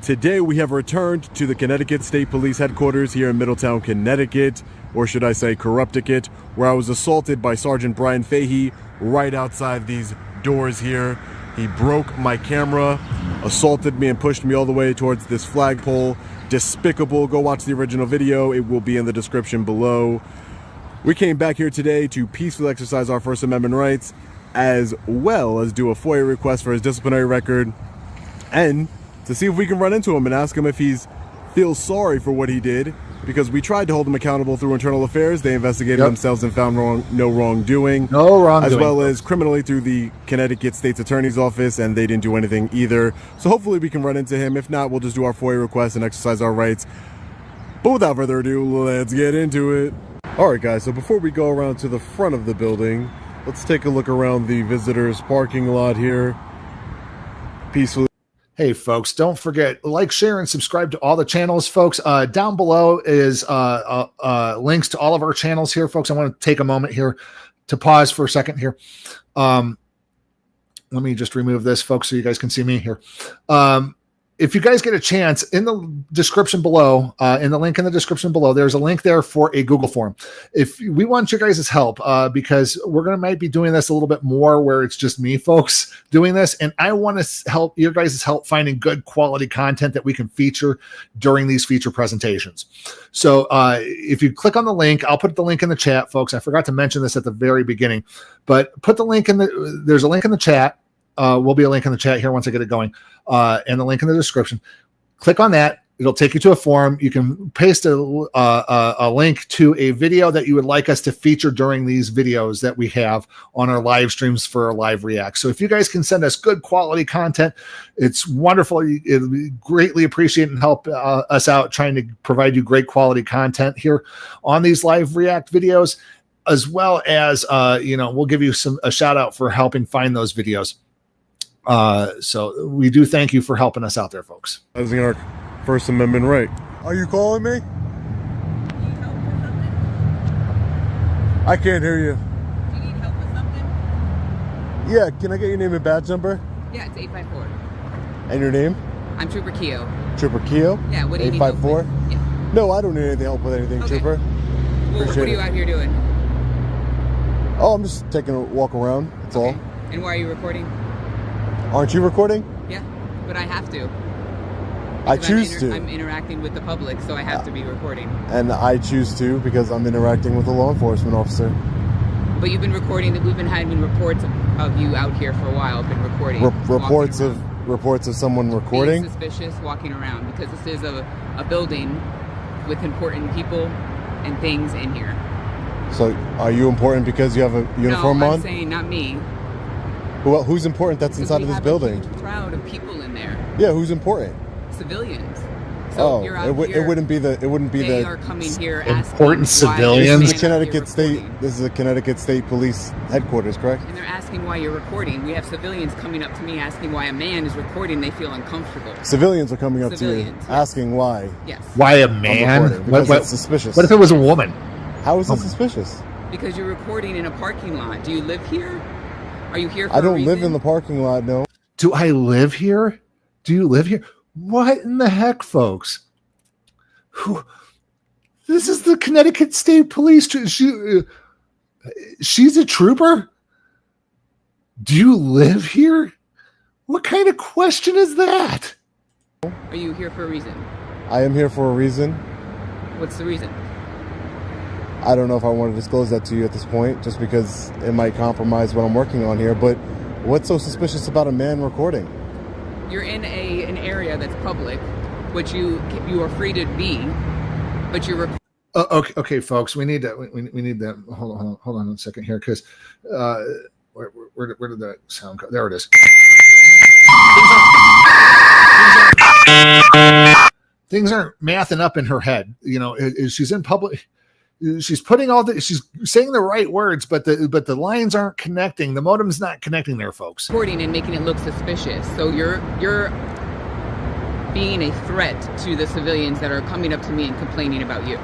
Today we have returned to the Connecticut State Police headquarters here in Middletown, Connecticut, or should I say Corrupticate, where I was assaulted by Sergeant Brian Fahey right outside these doors here. He broke my camera, assaulted me, and pushed me all the way towards this flagpole. Despicable. Go watch the original video. It will be in the description below. We came back here today to peacefully exercise our First Amendment rights, as well as do a FOIA request for his disciplinary record, and to see if we can run into him and ask him if he feels sorry for what he did, because we tried to hold him accountable through internal affairs. They investigated themselves and found no wrongdoing. As well as criminally through the Connecticut State's Attorney's Office, and they didn't do anything either. So hopefully we can run into him. If not, we'll just do our FOIA request and exercise our rights. But without further ado, let's get into it. Alright guys, so before we go around to the front of the building, let's take a look around the visitors parking lot here. Peacefully. Hey folks, don't forget, like, share, and subscribe to all the channels, folks. Down below is links to all of our channels here, folks. I want to take a moment here to pause for a second here. Let me just remove this, folks, so you guys can see me here. If you guys get a chance, in the description below, in the link in the description below, there's a link there for a Google form. If we want your guys' help, because we're might be doing this a little bit more where it's just me, folks, doing this, and I want to help your guys' help finding good quality content that we can feature during these feature presentations. So if you click on the link, I'll put the link in the chat, folks. I forgot to mention this at the very beginning, but put the link in there's a link in the chat. Will be a link in the chat here once I get it going, and the link in the description. Click on that. It'll take you to a forum. You can paste a link to a video that you would like us to feature during these videos that we have on our live streams for our live react. So if you guys can send us good quality content, it's wonderful. It'll be greatly appreciated and help us out trying to provide you great quality content here on these live react videos, as well as we'll give you a shout out for helping find those videos. So we do thank you for helping us out there, folks. Using our First Amendment right. Are you calling me? I can't hear you. Do you need help with something? Yeah, can I get your name and badge number? Yeah, it's 854. And your name? I'm Trooper Keo. Trooper Keo? Yeah, what do you 854? need help with? Yeah. No, I don't need any help with anything, Okay. Trooper. Well, what are you out here doing? Oh, I'm just taking a walk around, that's all. And why are you recording? Aren't you recording? Yeah, but I have to. I choose to. I'm interacting with the public, so I have to be recording. And I choose to because I'm interacting with a law enforcement officer. But you've been recording, we've been having reports of you out here for a while, been recording. Reports of someone recording? Being suspicious, walking around, because this is a building with important people and things in here. So are you important because you have a uniform on? I'm saying not me. Well, who's important that's inside of this building? A huge crowd of people in there. Yeah, who's important? Civilians. So you're out it wouldn't be the they are coming here important asking civilians. This is the Connecticut State Police headquarters, correct? And they're asking why you're recording. We have civilians coming up to me asking why a man is recording. They feel uncomfortable. Civilians are coming up to you asking why. Yes. Why a man? What suspicious? What if it was a woman? How is it suspicious? Because you're recording in a parking lot. Do you live here? Are you here for I don't live in the parking lot, no. Do I live here? Do you live here? What in the heck, folks? This is the Connecticut State Police. She's a trooper? Do you live here? What kind of question is that? Are you here for a reason? I am here for a reason. What's the reason? I don't know if I want to disclose that to you at this point, just because it might compromise what I'm working on here, but what's so suspicious about a man recording? You're in an area that's public, which you are free to be, but you're okay, folks, we need that. We need that. Hold on a second here, because where did that sound go? There it is. Things aren't mathing up in her head. She's in public. she's putting she's saying the right words, but the lines aren't connecting. The modem's not connecting there, folks. Recording and making it look suspicious. So you're being a threat to the civilians that are coming up to me and complaining about you.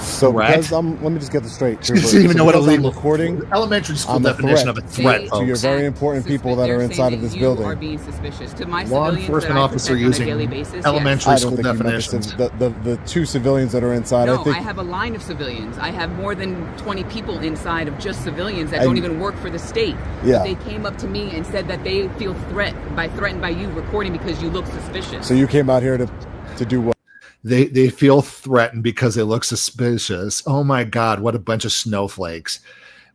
So because let me just get this straight. She doesn't even know what illegal recording. Elementary school definition of a threat, to your very important people that are inside of this building. You are being suspicious to my law enforcement officer using elementary school definitions. The two civilians that are inside. No, I have a line of civilians. I have more than 20 people inside of just civilians that don't even work for the state. Yeah. They came up to me and said that they feel threatened by you recording because you look suspicious. So you came out here to do what? They feel threatened because they look suspicious. Oh my God, what a bunch of snowflakes.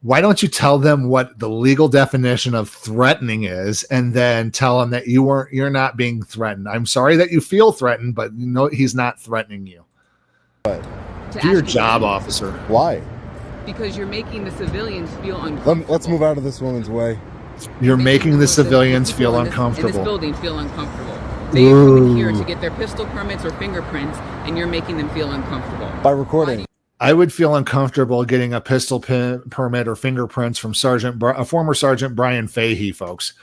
Why don't you tell them what the legal definition of threatening is and then tell them that you're not being threatened? I'm sorry that you feel threatened, but no, he's not threatening you. What? Do your job, officer. Why? Because you're making the civilians feel uncomfortable. Let's move out of this woman's way. You're making the civilians feel uncomfortable. In this building feel uncomfortable. They are coming here to get their pistol permits or fingerprints, and you're making them feel uncomfortable. By recording. I would feel uncomfortable getting a pistol permit or fingerprints from former Sergeant Brian Fahey, folks.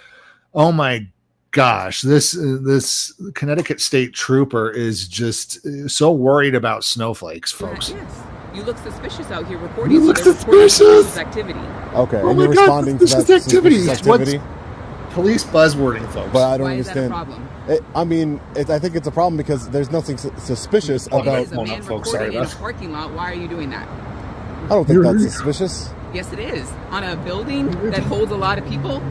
Oh my gosh, this Connecticut State Trooper is just so worried about snowflakes, folks. Yes. You look suspicious out here recording. You look suspicious. Activity. Okay, oh and my you're God, responding to that activity. activity. Police buzzwording, folks. But I don't Why understand. Is that a problem? I think it's a problem because there's nothing suspicious about. There's a man recording in a parking lot. Why are you doing that? I don't think that's suspicious. Yes, it is. On a building that holds a lot of people.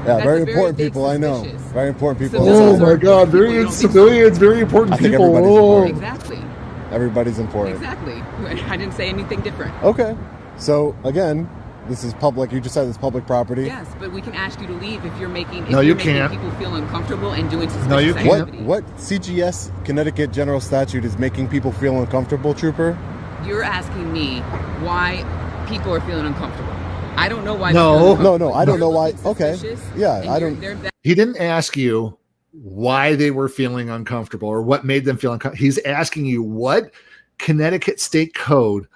Yeah, very important people. I know. Very important people. Oh my God, very civilians, very important people. Everybody's exactly. Everybody's important. Exactly. I didn't say anything different. Okay. So again, this is public. You just said it's public property. Yes, but we can ask you to leave if you're making. No, you can't. People feel uncomfortable and doing suspicious No, you can't. activity. What CGS Connecticut General Statute is making people feel uncomfortable, Trooper? You're asking me why people are feeling uncomfortable. I don't know why. No, I don't know why. Okay. Yeah, I don't. He didn't ask you why they were feeling uncomfortable or what made them feel uncomfortable. He's asking you what Connecticut State Code.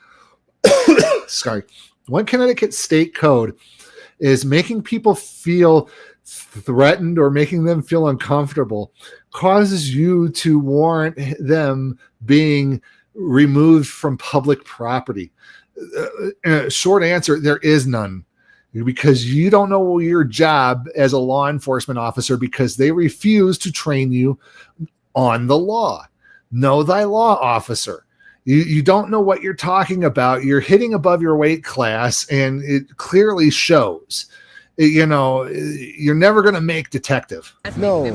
Sorry. What Connecticut State Code is making people feel threatened or making them feel uncomfortable causes you to warrant them being removed from public property? Short answer, there is none. Because you don't know your job as a law enforcement officer because they refuse to train you on the law. Know thy law, officer. You don't know what you're talking about. You're hitting above your weight class, and it clearly shows. You know, you're never going to make detective. No.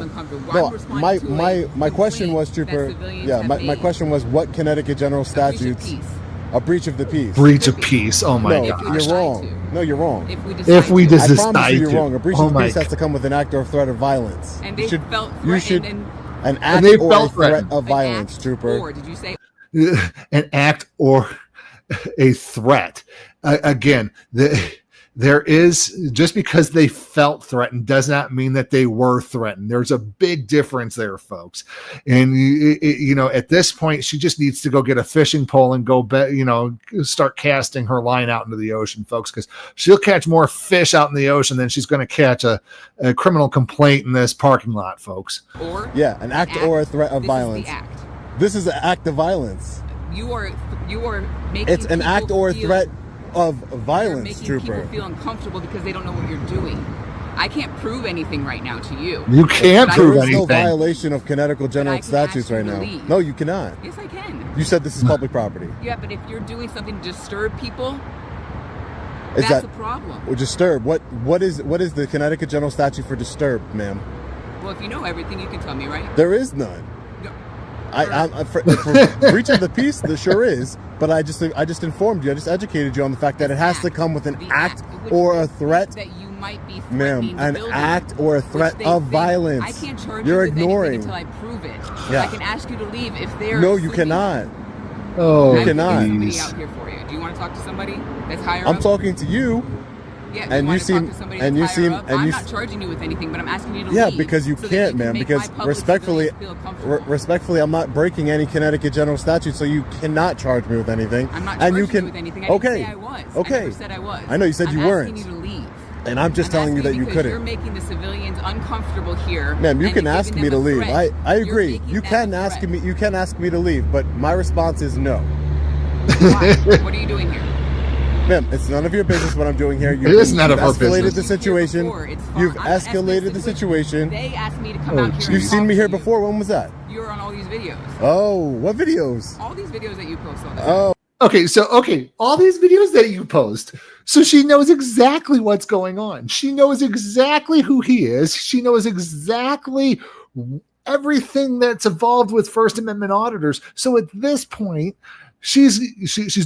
My question was, Trooper. Yeah, my question was, what Connecticut General Statutes? A breach of the peace. Breach of peace. Oh my gosh. You're wrong. No, you're wrong. If we decide I promise you, you're wrong. A breach of peace God. has to come with an act or threat of violence. And they felt threatened. An act or a threat of violence, Trooper. Or did you say? An act or a threat. Again, there is, just because they felt threatened does not mean that they were threatened. There's a big difference there, folks. And you know, at this point, she just needs to go get a fishing pole and go, start casting her line out into the ocean, folks, because she'll catch more fish out in the ocean than she's going to catch a criminal complaint in this parking lot, folks. Or an act or a threat of violence. This is an act of violence. You are making. It's an act or a threat of violence, making Trooper. People feel uncomfortable because they don't know what you're doing. I can't prove anything right now to you. You can't prove anything. There is no violation of Connecticut General Statutes right now. No, you cannot. Yes, I can. You said this is public property. Yeah, but if you're doing something to disturb people, that's a problem. Or disturb? What is the Connecticut General Statute for disturb, ma'am? Well, if you know everything, you can tell me, right? There is none. For breach of the peace, there sure is. But I just informed you. I just educated you on the fact that it has to come with an act or a threat. That you might be ma'am, an act or a threat of violence. I can't charge You're you with ignoring until I prove it. Yeah. I can ask you to leave if they're. No, you cannot. Oh, you cannot. Somebody out here for you. Do you want to talk to somebody that's higher I'm up? talking to you. Yeah, and you seem I'm not charging you with anything, but I'm asking you to leave. Yeah, because you can't, ma'am. Because respectfully, I'm not breaking any Connecticut general statute, so you cannot charge me with anything. I'm not charging you with anything. I didn't say I was. Okay. I never said I was. I know you said you weren't. I'm asking you to leave. And I'm just telling you that you couldn't. You're making the civilians uncomfortable here. Ma'am, you can ask me to leave. I agree. You can ask me to leave, but my response is no. Why? What are you doing here? Ma'am, it's none of your business what I'm doing here. It is none of our business. You've escalated the situation. They asked me to come out here. You've seen me here before. When was that? You were on all these videos. Oh, what videos? All these videos that you post on. Oh. Okay, all these videos that you post. So she knows exactly what's going on. She knows exactly who he is. She knows exactly everything that's involved with First Amendment auditors. So at this point, she's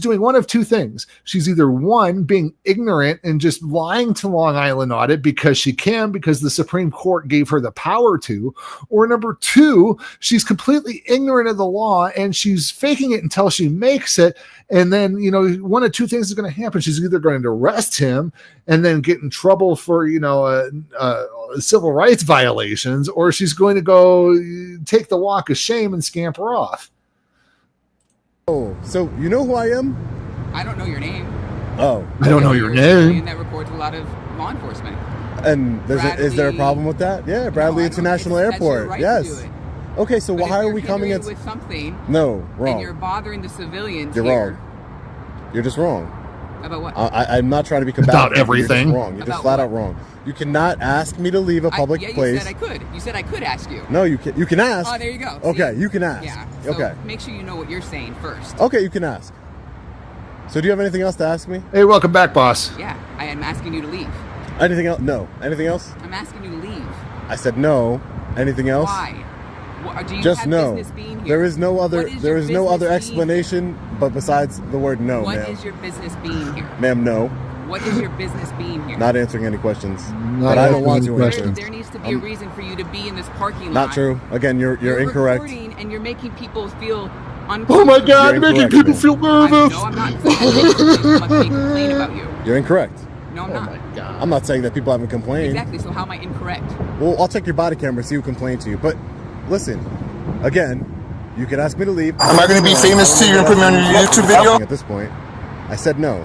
doing one of two things. She's either one, being ignorant and just lying to Long Island Audit because she can, because the Supreme Court gave her the power to, or number two, she's completely ignorant of the law and she's faking it until she makes it. And then, one of two things is going to happen. She's either going to arrest him and then get in trouble for, civil rights violations, or she's going to go take the walk of shame and scamper off. Oh, so you know who I am? I don't know your name. Oh, I don't know your name. That reports a lot of law enforcement. And is there a problem with that? Yeah, Bradley International Airport. Right, yes. Okay, so why are we coming in with something? No, wrong. And you're bothering the civilians. You're wrong. You're just wrong. About what? I'm not trying to be combative. About everything. You're just wrong. You're just flat out wrong. You cannot ask me to leave a public place. You said I could. You said I could ask you. No, you can. You can ask. Oh, there you go. Okay, you can ask. Yeah. So okay. Make sure you know what you're saying first. Okay, you can ask. So do you have anything else to ask me? Hey, welcome back, boss. Yeah, I am asking you to leave. Anything else? No. Anything else? I'm asking you to leave. I said no. Anything else? Why? Do you just have no. business being here? There is no other. There is no other explanation, but besides the word no, ma'am. What is your business being here? Ma'am, no. What is your business being here? Not answering any questions. But I don't want to answer. There needs to be a reason for you to be in this parking lot. Not true. Again, you're incorrect. Recording and you're making people feel uncomfortable. Oh my God, you're making people feel nervous. No, I'm not. I'm going to complain about you. You're incorrect. No, I'm not. Oh my God. I'm not saying that people haven't complained. Exactly. So how am I incorrect? Well, I'll check your body camera and see who complained to you. But listen, again, you can ask me to leave. Am I going to be famous too? You're going to put me on your YouTube video? At this point, I said no.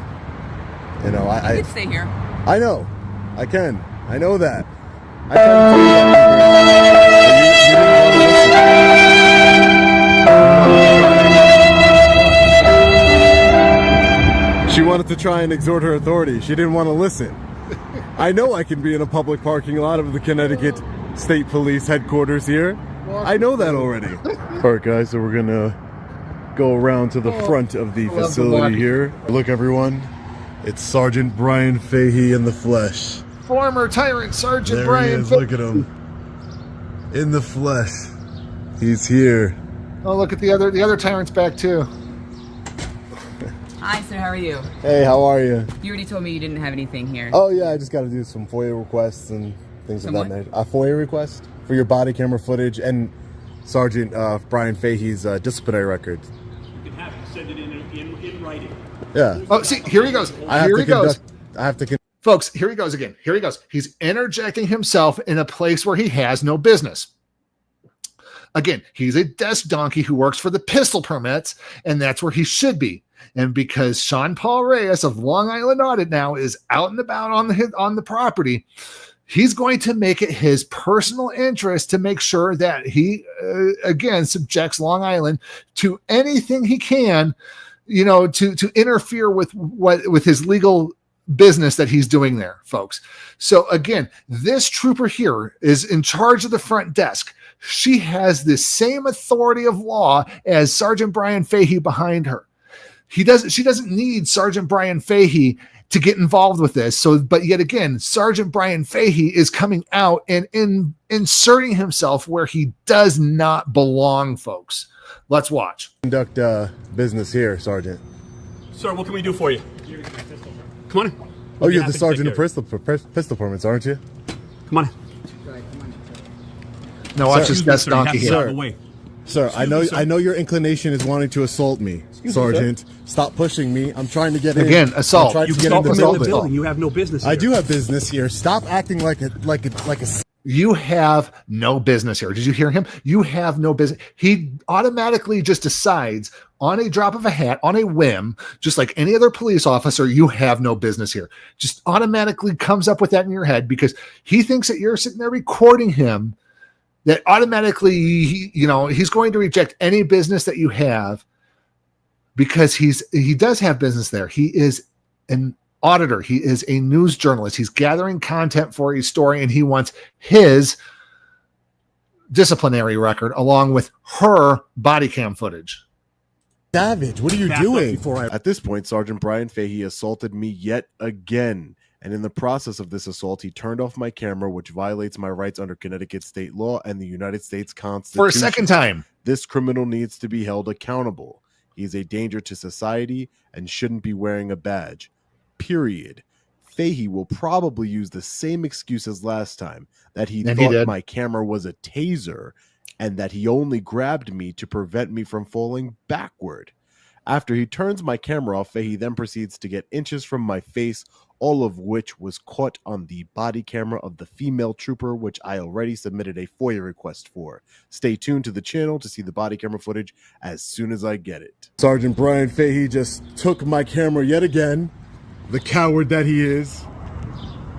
I can stay here. I know. I can. I know that. I can. She wanted to try and exhort her authority. She didn't want to listen. I know I can be in a public parking lot of the Connecticut State Police headquarters here. I know that already. All right, guys, so we're going to go around to the front of the facility here. Look, everyone. It's Sergeant Brian Fahey in the flesh. Former Tyrant Sergeant there Brian. He is. Look at him in the flesh. He's here. Oh, look at the other Tyrant's back too. Hi, sir. How are you? Hey, how are you? You already told me you didn't have anything here. Oh yeah, I just got to do some FOIA requests and things of that nature. A FOIA request for your body camera footage and Sergeant Brian Fahey's disciplinary record. You can have it. Send it in writing. Yeah. Oh, see, here he goes. Here he goes. I have to. Folks, here he goes again. Here he goes. He's interjecting himself in a place where he has no business. Again, he's a desk donkey who works for the pistol permits, and that's where he should be. And because Sean Paul Reyes of Long Island Audit now is out and about on the property, he's going to make it his personal interest to make sure that he, again, subjects Long Island to anything he can, to interfere with his legal business that he's doing there, folks. So again, this trooper here is in charge of the front desk. She has the same authority of law as Sergeant Brian Fahey behind her. She doesn't need Sergeant Brian Fahey to get involved with this. So, but yet again, Sergeant Brian Fahey is coming out and inserting himself where he does not belong, folks. Let's watch. Conduct business here, Sergeant. Sir, what can we do for you? Come on. Oh, you're the sergeant of pistol permits, aren't you? Come on. Now watch this desk donkey here. Sir, I know your inclination is wanting to assault me. Sergeant. Stop pushing me. I'm trying to get in. Again, assault. You can't come in the building. You have no business here. I do have business here. Stop acting like a. You have no business here. Did you hear him? You have no business. He automatically just decides on a drop of a hat, on a whim, just like any other police officer, you have no business here. Just automatically comes up with that in your head because he thinks that you're sitting there recording him, that automatically, he's going to reject any business that you have because he does have business there. He is an auditor. He is a news journalist. He's gathering content for a story, and he wants his disciplinary record along with her body cam footage. Savage, what are you doing? At this point, Sergeant Brian Fahey assaulted me yet again. And in the process of this assault, he turned off my camera, which violates my rights under Connecticut state law and the United States Constitution. For a second time. This criminal needs to be held accountable. He's a danger to society and shouldn't be wearing a badge. Period. Fahey will probably use the same excuse as last time, that he thought my camera was a taser and that he only grabbed me to prevent me from falling backward. After he turns my camera off, Fahey then proceeds to get inches from my face, all of which was caught on the body camera of the female trooper, which I already submitted a FOIA request for. Stay tuned to the channel to see the body camera footage as soon as I get it. Sergeant Brian Fahey just took my camera yet again. The coward that he is.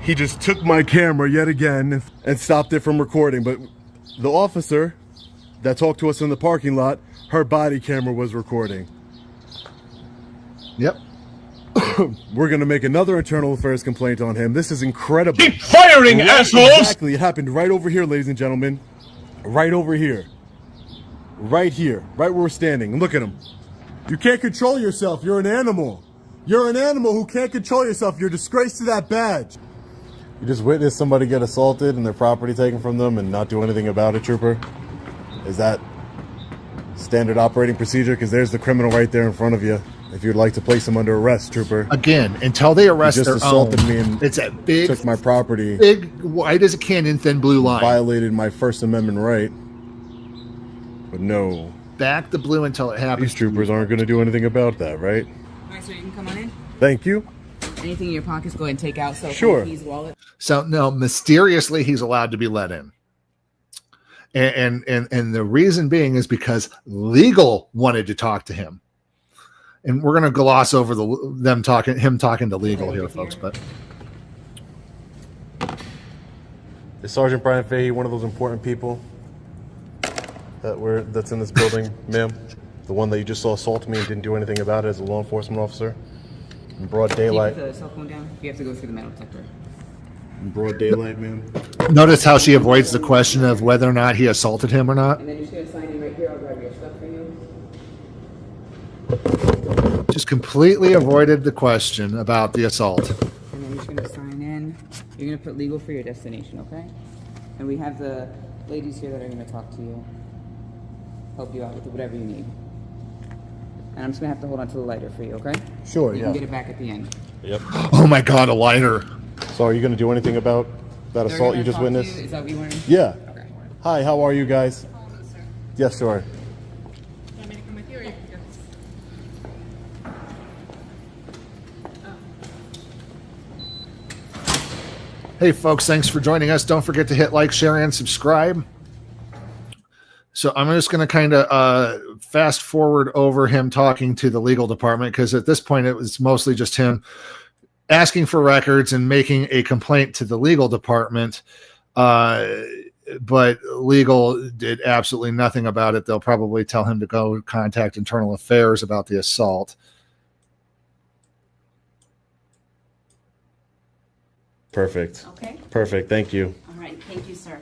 He just took my camera yet again and stopped it from recording. But the officer that talked to us in the parking lot, her body camera was recording. Yep. We're going to make another internal affairs complaint on him. This is incredible. Keep firing, assholes! Exactly. It happened right over here, ladies and gentlemen. Right over here. Right here. Right where we're standing. Look at him. You can't control yourself. You're an animal. You're an animal who can't control yourself. You're a disgrace to that badge. You just witnessed somebody get assaulted and their property taken from them and not do anything about it, trooper? Is that standard operating procedure? Because there's the criminal right there in front of you. If you'd like to place him under arrest, trooper. Again, until they arrest you just their assaulted own, me and it's a big, took my property. Big, white as a canyon, thin blue line. Violated my First Amendment right. But no. Back the blue until it happens. These troopers aren't going to do anything about that, right? All right, so you can come on in. Thank you. Anything in your pockets, go ahead and take out. So sure. Keys, wallet. So no, mysteriously he's allowed to be let in. And the reason being is because legal wanted to talk to him. And we're going to gloss over him talking to legal here, folks. But is Sergeant Brian Fahey one of those important people that's in this building, ma'am? The one that you just saw assault me and didn't do anything about it as a law enforcement officer? In broad daylight. Keep the cell phone down. You have to go through the metal detector. In broad daylight, ma'am. Notice how she avoids the question of whether or not he assaulted him or not. And then you're just going to sign in right here. I'll grab your stuff for you. Just completely avoided the question about the assault. And then you're just going to sign in. You're going to put legal for your destination, okay? And we have the ladies here that are going to talk to you, help you out with whatever you need. And I'm just going to have to hold on to the lighter for you, okay? Sure, You can get it back at the end. Yep. Oh my God, a lighter. So are you going to do anything about that assault you just witnessed? Is that what you wanted? Yeah. Okay. Hi, how are you guys? Yes, sure. Want me to come with you or you can go? Hey folks, thanks for joining us. Don't forget to hit like, share, and subscribe. So I'm just going to kind of fast forward over him talking to the legal department, because at this point it was mostly just him asking for records and making a complaint to the legal department. But legal did absolutely nothing about it. They'll probably tell him to go contact internal affairs about the assault. Perfect. Okay. Perfect. Thank you. All right. Thank you, sir.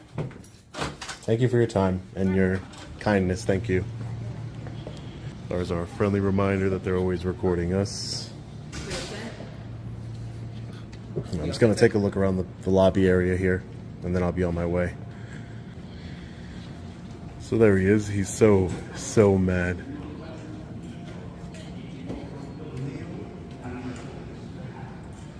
Thank you for your time and your kindness. Thank you. There's our friendly reminder that they're always recording us. I'm just going to take a look around the lobby area here, and then I'll be on my way. So there he is. He's so mad.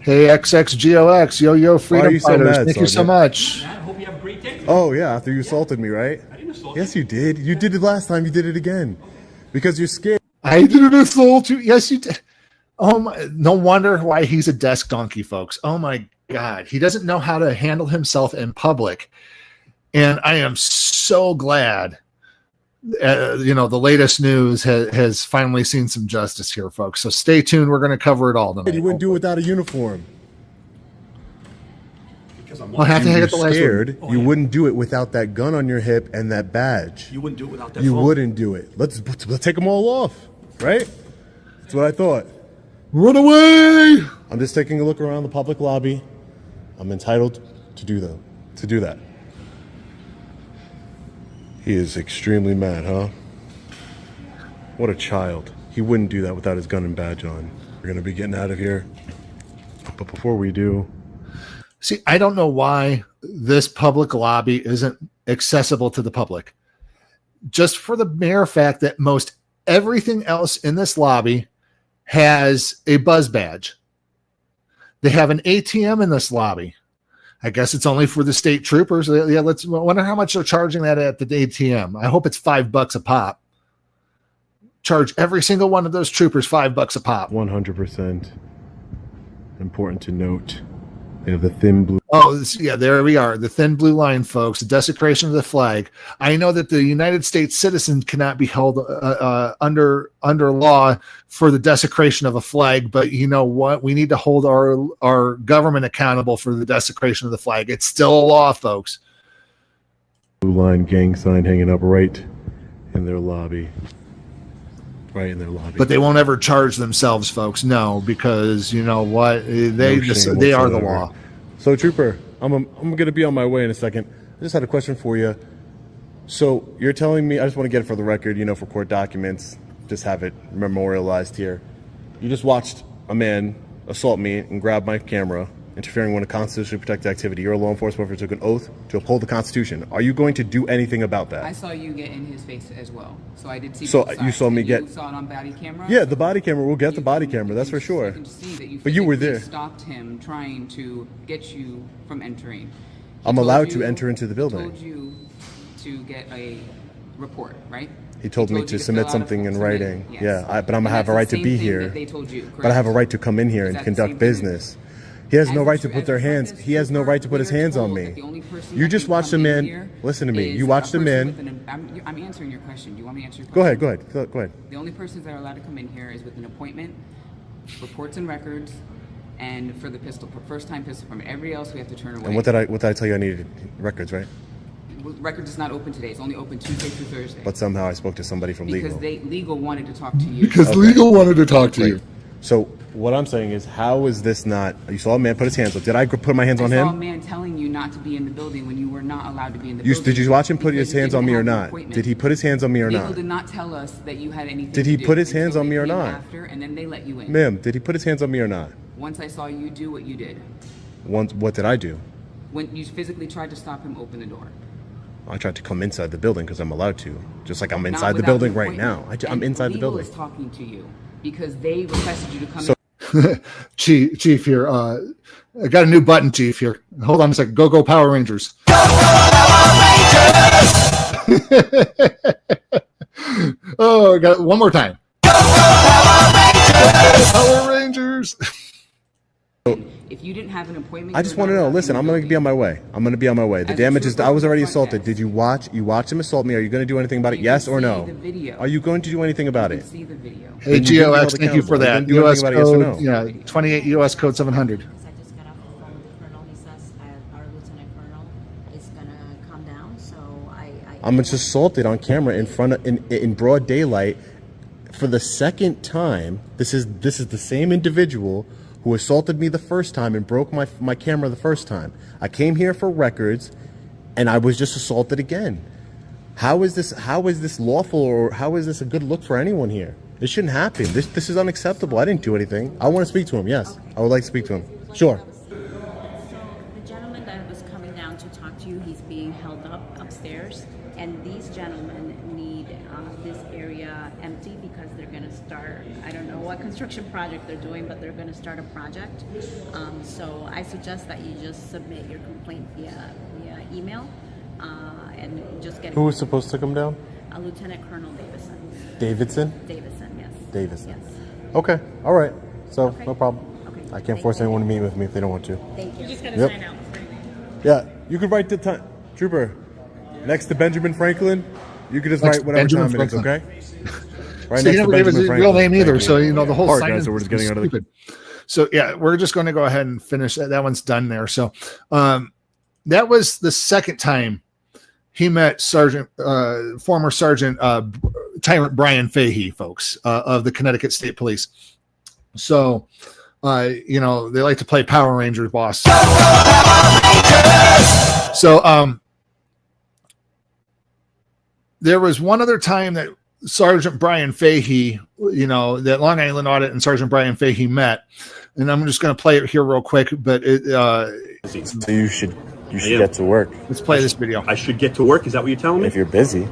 Hey, XXGOX, Yo Freedom Fighters, thank you so much. I hope you have a great day. Oh, yeah, after you assaulted me, right? I didn't assault Yes, you did. You did it last time. You did it again. Because you're scared. I didn't assault you. Yes, you did. Oh my! No wonder why he's a desk donkey, folks. Oh my God, he doesn't know how to handle himself in public, and I am so glad. The latest news has finally seen some justice here, folks. So stay tuned. We're going to cover it all tonight. You wouldn't do it without a uniform. I'll have to hang up the last scared. You wouldn't do it without that gun on your hip and that badge. You wouldn't do it without that You phone. wouldn't do it. Let's take them all off, right? That's what I thought. Run away! I'm just taking a look around the public lobby. I'm entitled to do that. He is extremely mad, huh? What a child. He wouldn't do that without his gun and badge on. We're going to be getting out of here. But before we do... See, I don't know why this public lobby isn't accessible to the public. Just for the mere fact that most everything else in this lobby has a buzz badge. They have an ATM in this lobby. I guess it's only for the state troopers. Yeah, let's wonder how much they're charging that at the ATM. I hope it's $5 a pop. Charge every single one of those troopers $5 a pop. 100%. Important to note. They have the thin blue. Oh, yeah, there we are. The thin blue line, folks. The desecration of the flag. I know that the United States citizen cannot be held under law for the desecration of a flag, but you know what? We need to hold our government accountable for the desecration of the flag. It's still a law, folks. Blue line gang sign hanging up right in their lobby. Right in their lobby. But they won't ever charge themselves, folks. No, because you know what? They are the law. So, Trooper, I'm going to be on my way in a second. I just had a question for you. So, you're telling me, I just want to get it for the record, for court documents, just have it memorialized here. You just watched a man assault me and grab my camera, interfering with a constitutionally protected activity. You're a law enforcement officer, took an oath to uphold the Constitution. Are you going to do anything about that? I saw you get in his face as well. So I did see. So both you sides. saw me You get. saw it on body camera. Yeah, the body camera. We'll get the body camera. That's for sure. You can see that you but you were there. Stopped him trying to get you from entering. I'm allowed to enter into the building. He told you to get a report, right? He told me to submit something in writing. Yes. Yeah, but I'm gonna have a right to be here. They told you, but I have a right to come in here and conduct business. He has no right to put their hands. He has no right to put his hands on me. You just watched a man. Listen to me. You watched a man. I'm answering your question. Do you want me to answer your question? Go ahead. The only persons that are allowed to come in here is with an appointment, reports and records, and for the first-time pistol permit. Everybody else we have to turn away. And what did I tell you I needed? Records, right? Records is not open today. It's only open Tuesday through Thursday. But somehow I spoke to somebody from legal. Because legal wanted to talk to you. Legal wanted to talk to you. So what I'm saying is, how is this not? You saw a man put his hands up. Did I put my hands on him? I saw a man telling you not to be in the building when you were not allowed to be in the building. Did you watch him put his hands on me or not? Did he put his hands on me or not? Legal did not tell us that you had anything. Did he put his hands on me or not? After, and then they let you in. Ma'am, did he put his hands on me or not? Once I saw you do what you did. What did I do? When you physically tried to stop him open the door. I tried to come inside the building because I'm allowed to. Just like I'm inside the building right now. I'm inside the building. Legal is talking to you because they requested you to come in. Chief here. I got a new button, Chief here. Hold on a second. Go Power Rangers. Go Power Rangers! Oh, I got it one more time. Go Power Rangers! If you didn't have an appointment, I just want to know. Listen, I'm going to be on my way. The damage is. I was already assaulted. Did you watch? You watched him assault me. Are you going to do anything about it? Yes or no? Are you going to do anything about it? See the video. Hey, GOX, thank you for that. US code, yes or no? yeah, 28 US code 700. I just got off the phone with the colonel. He says our lieutenant colonel is gonna come down. So I'm just assaulted on camera in broad daylight for the second time. This is the same individual who assaulted me the first time and broke my camera the first time. I came here for records, and I was just assaulted again. How is this lawful, or how is this a good look for anyone here? This shouldn't happen. This is unacceptable. I didn't do anything. I want to speak to him. Yes, okay. I would like to speak to him. Sure. So the gentleman that was coming down to talk to you, he's being held up upstairs, and these gentlemen need this area empty because they're going to start, I don't know what construction project they're doing, but they're going to start a project. So I suggest that you just submit your complaint via email and just get. Who was supposed to come down? Lieutenant Colonel Davison. Davidson? Davison, yes. Davison. Yes. Okay, all right. So, Okay. no problem. Okay. I can't force anyone to meet with me if they don't want to. Thank you. You just gotta Yep. sign out. Yeah, you could write the time. Trooper, next to Benjamin Franklin, you could just Next write whatever Benjamin time it is, Franklin. okay? So you never gave us his real name either. Thank So, you. you know, the whole All right, sign guys, so we're is just getting out of the... stupid. So, yeah, we're just going to go ahead and finish that. That one's done there. So, that was the second time he met former Sergeant Tyrant Brian Fahey, folks, of the Connecticut State Police. So, you know, they like to play Power Rangers, boss. So, there was one other time that Sergeant Brian Fahey, you know, that Long Island Audit and Sergeant Brian Fahey met, and I'm just going to play it here real quick. But it, so you should get to work. Let's play this video. I should get to work. Is that what you're telling me? If you're busy.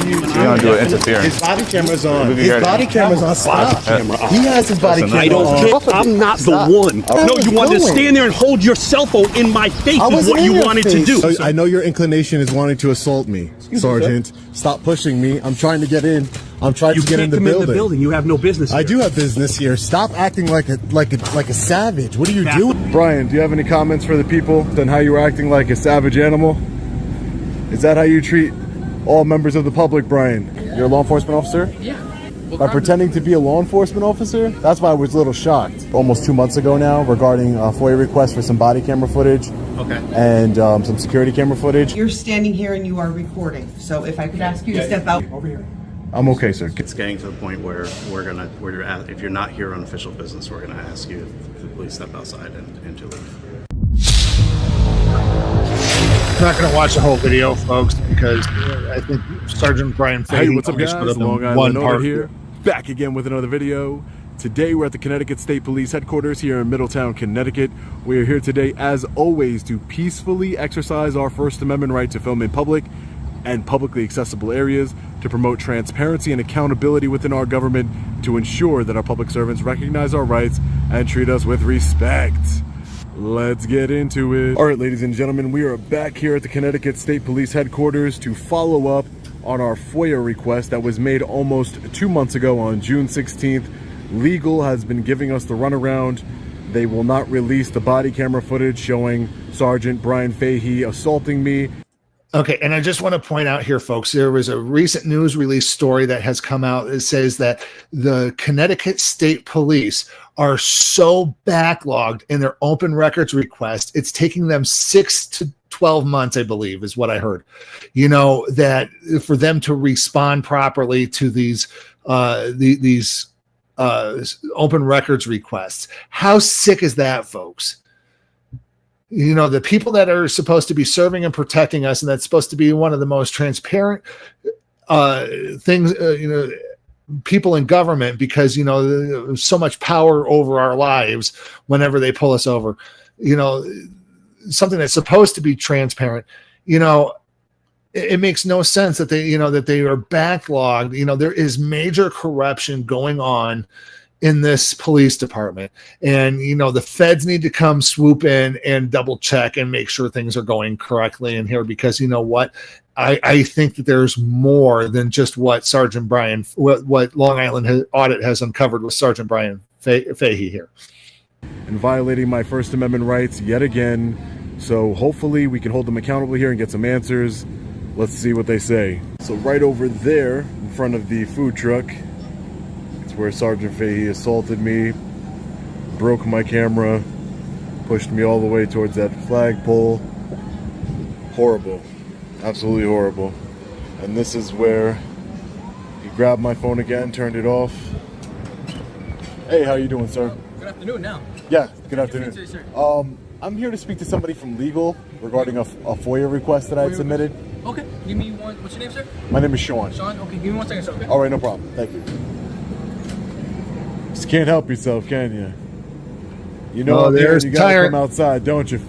You don't do it interfering. His body camera's on. His body camera's on. Stop. He has his body camera I don't on. care. I'm not the one. No, you wanted to stand there and hold your cell phone in my face is what you wanted to do. I know your inclination is wanting to assault me, Sergeant. Stop pushing me. I'm trying to get in. I'm trying to get in the building. You have no business here. I do have business here. Stop acting like a savage. What are you doing? Brian, do you have any comments for the people on how you were acting like a savage animal? Is that how you treat all members of the public, Brian? You're a law enforcement officer? Yeah. By pretending to be a law enforcement officer? That's why I was a little shocked. Almost 2 months ago now, regarding a FOIA request for some body camera footage. Okay. And some security camera footage. You're standing here and you are recording. So if I could ask you to step out. Over here. I'm okay, sir. It's getting to the point where if you're not here on official business, we're gonna ask you to please step outside and to leave. I'm not going to watch the whole video, folks, because I think Sergeant Brian Fahey. Hey, what's up, guys? put up in Long Island one Audit part here. Back again with another video. Today we're at the Connecticut State Police headquarters here in Middletown, Connecticut. We are here today, as always, to peacefully exercise our First Amendment right to film in public and publicly accessible areas, to promote transparency and accountability within our government, to ensure that our public servants recognize our rights and treat us with respect. Let's get into it. All right, ladies and gentlemen, we are back here at the Connecticut State Police headquarters to follow up on our FOIA request that was made almost 2 months ago on June 16th. Legal has been giving us the runaround. They will not release the body camera footage showing Sergeant Brian Fahey assaulting me. Okay, and I just want to point out here, folks, there was a recent news release story that has come out that says that the Connecticut State Police are so backlogged in their open records request, it's taking them 6 to 12 months, I believe, is what I heard. You know, that for them to respond properly to these open records requests. How sick is that, folks? You know, the people that are supposed to be serving and protecting us, and that's supposed to be one of the most transparent things, you know, people in government, because, you know, there's so much power over our lives whenever they pull us over, you know, something that's supposed to be transparent, you know, it makes no sense that they, you know, that they are backlogged. You know, there is major corruption going on in this police department, and, you know, the feds need to come swoop in and double check and make sure things are going correctly in here, because, you know what, I think that there's more than just what Sergeant Brian, what Long Island Audit has uncovered with Sergeant Brian Fahey here. And violating my First Amendment rights yet again. So hopefully we can hold them accountable here and get some answers. Let's see what they say. So right over there in front of the food truck, it's where Sergeant Fahey assaulted me, broke my camera, pushed me all the way towards that flagpole. Horrible. Absolutely horrible. And this is where he grabbed my phone again, turned it off. Hey, how you doing, sir? Good afternoon now. Yeah, good afternoon. Good to see you, sir. I'm here to speak to somebody from legal regarding a FOIA request that I had submitted. Okay, give me one. What's your name, sir? My name is Sean. Sean, okay, give me 1 second, sir, okay? All right, no problem. Thank you. Just can't help yourself, can you? You know, there's you gotta Tyrant. come outside, don't you?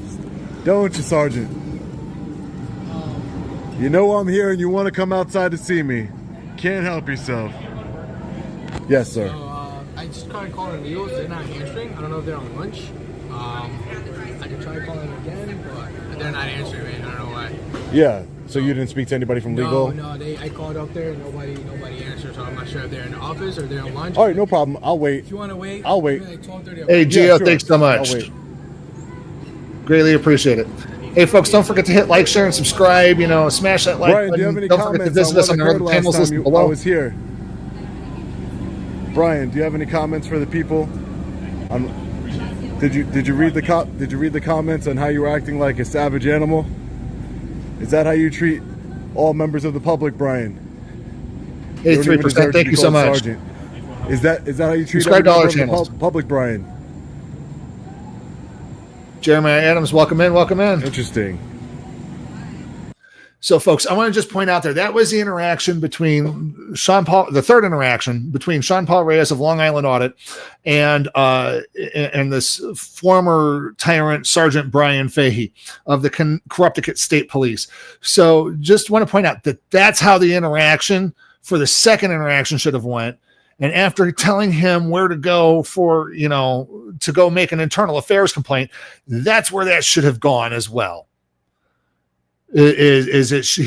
Don't you, Sergeant? You know I'm here and you want to come outside to see me. Can't help yourself. Yes, sir. I just tried calling Leo's. They're not answering. I don't know if they're on lunch. I can try calling again, but they're not answering me. I don't know why. Yeah, So you didn't speak to anybody from legal? No, I called up there and nobody answered, so I'm not sure if they're in the office or they're on lunch. All right, no problem. I'll wait. If you want to wait, I'll wait. Like 12:30. Hey, Gio, Yeah, sure. thanks so much. I'll wait. Greatly appreciate it. Hey, folks, don't forget to hit like, share, and subscribe. You know, smash that like Brian, button. do you have any Don't forget to comments visit us on on our what other occurred channels last listed time I below. was here? Brian, do you have any comments for the people? Did you read the comments on how you were acting like a savage animal? Is that how you treat all members of the public, Brian? Hey, 3%. Thank you so much. Sergeant. Is that how you treat Subscribe to all our every member of channels. the public, Brian? Jeremiah Adams, welcome in, welcome in. Interesting. So, folks, I want to just point out there that was the interaction between the third interaction between Sean Paul Reyes of Long Island Audit and this former tyrant Sergeant Brian Fahey of the Corrupted State Police. So, just want to point out that that's how the interaction for the second interaction should have went. And after telling him where to go for, to go make an internal affairs complaint, that's where that should have gone as well. He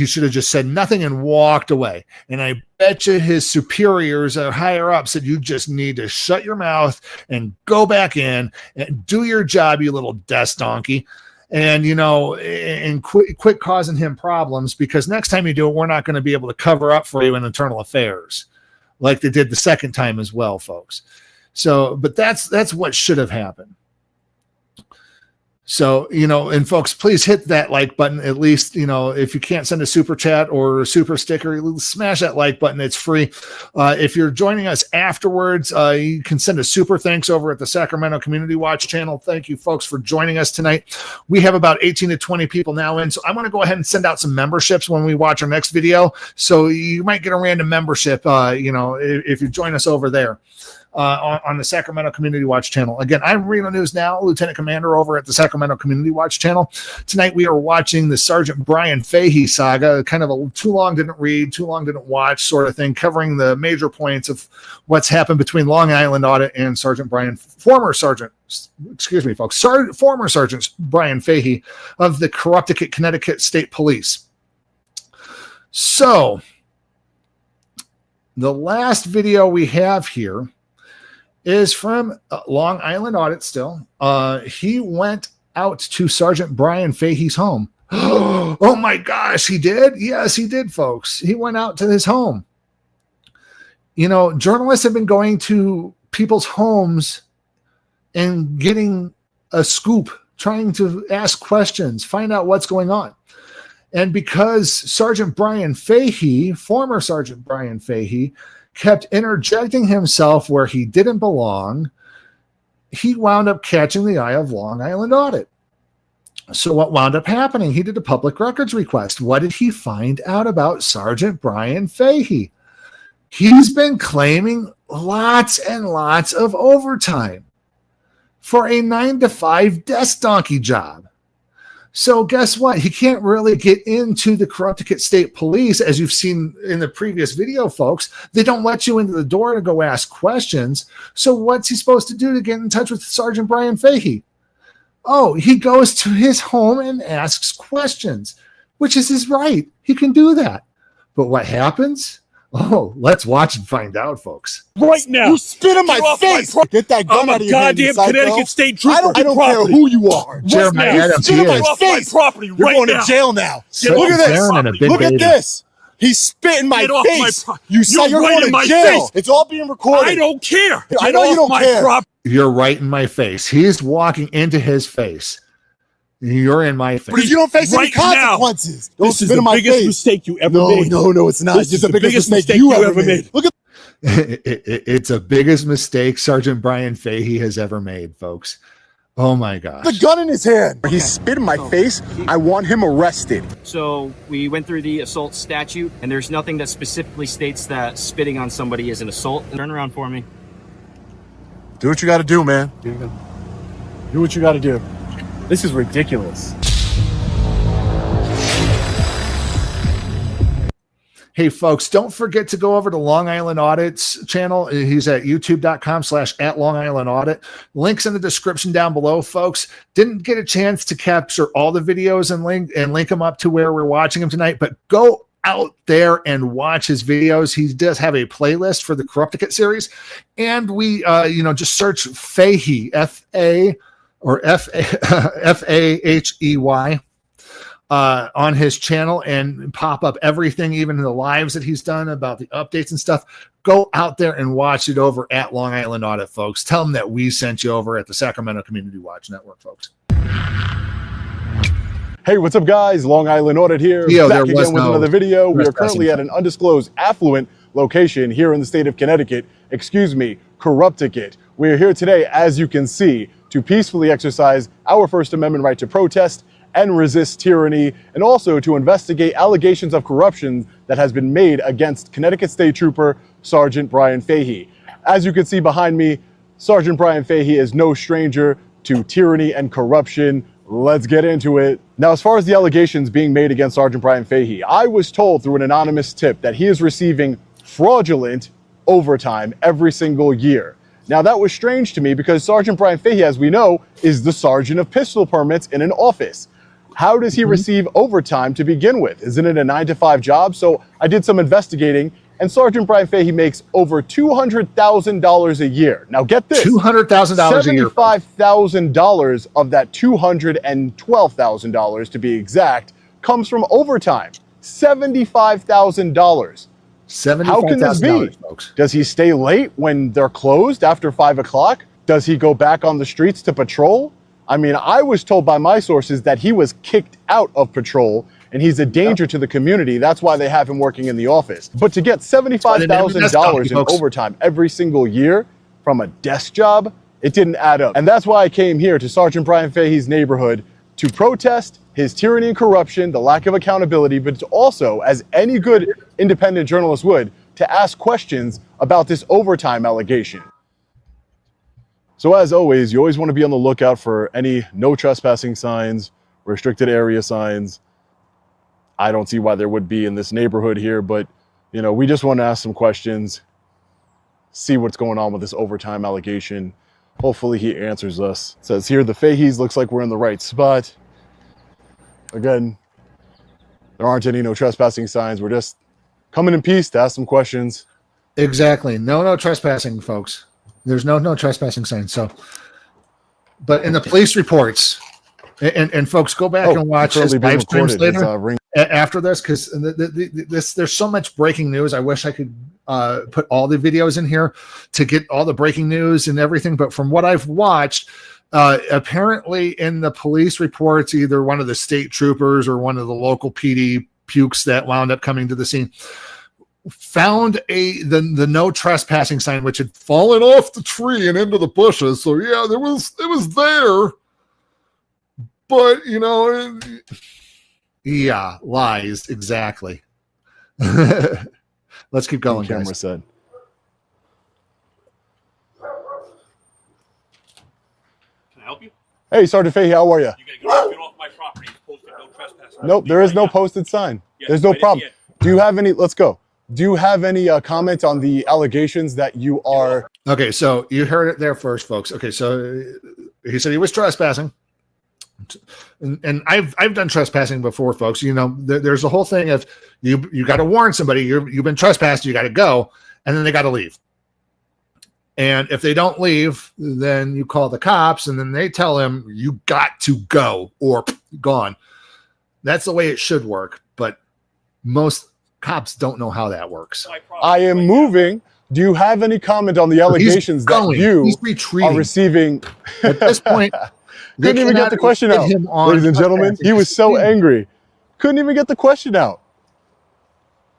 should have just said nothing and walked away. And I bet you his superiors or higher up said, you just need to shut your mouth and go back in and do your job, you little desk donkey. And, and quit causing him problems, because next time you do it, we're not going to be able to cover up for you in internal affairs like they did the second time as well, folks. So, but that's what should have happened. So, and folks, please hit that like button. At least, if you can't send a super chat or a super sticker, smash that like button. It's free. If you're joining us afterwards, you can send a super thanks over at the Sacramento Community Watch channel. Thank you, folks, for joining us tonight. We have about 18 to 20 people now in. So I'm going to go ahead and send out some memberships when we watch our next video. So you might get a random membership, if you join us over there. On the Sacramento Community Watch channel. Again, I'm Reno News Now, Lieutenant Commander over at the Sacramento Community Watch channel. Tonight we are watching the Sergeant Brian Fahey saga, kind of a too long didn't read, too long didn't watch sort of thing, covering the major points of what's happened between Long Island Audit and former Sergeant Brian Fahey of the Corrupted Connecticut State Police. So, the last video we have here is from Long Island Audit still. He went out to Sergeant Brian Fahey's home. Oh my gosh, he did? Yes, he did, folks. He went out to his home. Journalists have been going to people's homes and getting a scoop, trying to ask questions, find out what's going on. And because Sergeant Brian Fahey, former Sergeant Brian Fahey, kept interjecting himself where he didn't belong, he wound up catching the eye of Long Island Audit. So what wound up happening? He did a public records request. What did he find out about Sergeant Brian Fahey? He's been claiming lots and lots of overtime for a 9-to-5 desk donkey job. So guess what? He can't really get into the Corrupted State Police, as you've seen in the previous video, folks. They don't let you into the door to go ask questions. So what's he supposed to do to get in touch with Sergeant Brian Fahey? Oh, he goes to his home and asks questions, which is his right. He can do that. But what happens? Oh, let's watch and find out, folks. Right now. You spit in my face. Get that gun out of your hand, goddamn Connecticut State Trooper. I don't care who you are. Jeremiah Adams, spit in my off face. my property You're right going now. to jail now. So Look at this. Look baby. at this. He spit in my Get off my face. pro- You said You're you're right going in to my jail. face. It's all being recorded. I don't care. I know you don't care. You're right in my face. He's walking into his face. You're in my face. Because you don't face any Right now. consequences. Don't This is spit the in my biggest face. mistake you ever made. No, it's not. This It's is the biggest mistake you ever made. Look at It's the biggest mistake Sergeant Brian Fahey has ever made, folks. Oh my gosh. the gun in his hand. He spit in my face. I want him arrested. So we went through the assault statute, and there's nothing that specifically states that spitting on somebody is an assault. Turn around for me. Do what you got to do, man. Do what you got to do. This is ridiculous. Hey, folks, don't forget to go over to Long Island Audits channel. He's at youtube.com/@Long Island Audit. Links in the description down below, folks. Didn't get a chance to capture all the videos and link them up to where we're watching them tonight, but go out there and watch his videos. He does have a playlist for the Corrupticate series. And we, just search Fahey, F-A or F-A-H-E-Y. On his channel and pop up everything, even the lives that he's done about the updates and stuff. Go out there and watch it over at Long Island Audit, folks. Tell them that we sent you over at the Sacramento Community Watch Network, folks. Hey, what's up, guys? Long Island Audit here. Back again with another video. We are currently at an undisclosed affluent location here in the state of Connecticut. Excuse me, Corrupticate. We are here today, as you can see, to peacefully exercise our First Amendment right to protest and resist tyranny, and also to investigate allegations of corruption that has been made against Connecticut State Trooper Sergeant Brian Fahey. As you can see behind me, Sergeant Brian Fahey is no stranger to tyranny and corruption. Let's get into it. Now, as far as the allegations being made against Sergeant Brian Fahey, I was told through an anonymous tip that he is receiving fraudulent overtime every single year. Now, that was strange to me because Sergeant Brian Fahey, as we know, is the sergeant of pistol permits in an office. How does he receive overtime to begin with? Isn't it a 9-to-5 job? So I did some investigating, and Sergeant Brian Fahey makes over $200,000 a year. Now get this. $200,000 a year. $75,000 of that $212,000 to be exact comes from overtime. $75,000. How can this be? Folks. Does he stay late when they're closed after 5 o'clock? Does he go back on the streets to patrol? I mean, I was told by my sources that he was kicked out of patrol and he's a danger to the community. That's why they have him working in the office. But to get $75,000 in overtime every single year from a desk job, it didn't add up. And that's why I came here to Sergeant Brian Fahey's neighborhood to protest his tyranny and corruption, the lack of accountability, but also, as any good independent journalist would, to ask questions about this overtime allegation. So as always, you always want to be on the lookout for any no trespassing signs, restricted area signs. I don't see why there would be in this neighborhood here, but we just want to ask some questions, see what's going on with this overtime allegation. Hopefully he answers us. It says here, the Faheys, looks like we're in the right spot. Again, there aren't any no trespassing signs. We're just coming in peace to ask some questions. Exactly. No trespassing, folks. There's no trespassing sign. So, but in the police reports, and folks, go back and watch his live streams later after this, because there's so much breaking news. I wish I could put all the videos in here to get all the breaking news and everything. But from what I've watched, apparently in the police reports, either one of the state troopers or one of the local PD pukes that wound up coming to the scene found the no trespassing sign, which had fallen off the tree and into the bushes. So yeah, it was there, but yeah, lies. Exactly. Let's keep going, camera guys. Said. Can I help you? Hey, Sergeant Fahey, how are you? You gotta get off my property. It's posted no trespassing. Nope, there is no posted sign. There's no problem. Do you have any? Let's go. Do you have any comment on the allegations that you are? Okay, so you heard it there first, folks. Okay, so he said he was trespassing, and I've done trespassing before, folks. There's a whole thing of you got to warn somebody you've been trespassed, you got to go, and then they got to leave. And if they don't leave, then you call the cops, and then they tell him you got to go or gone. That's the way it should work, but most cops don't know how that works. I am moving. Do you have any comment on the allegations that you are receiving? At this point, couldn't even get the question out, ladies and gentlemen. He was so angry. Couldn't even get the question out.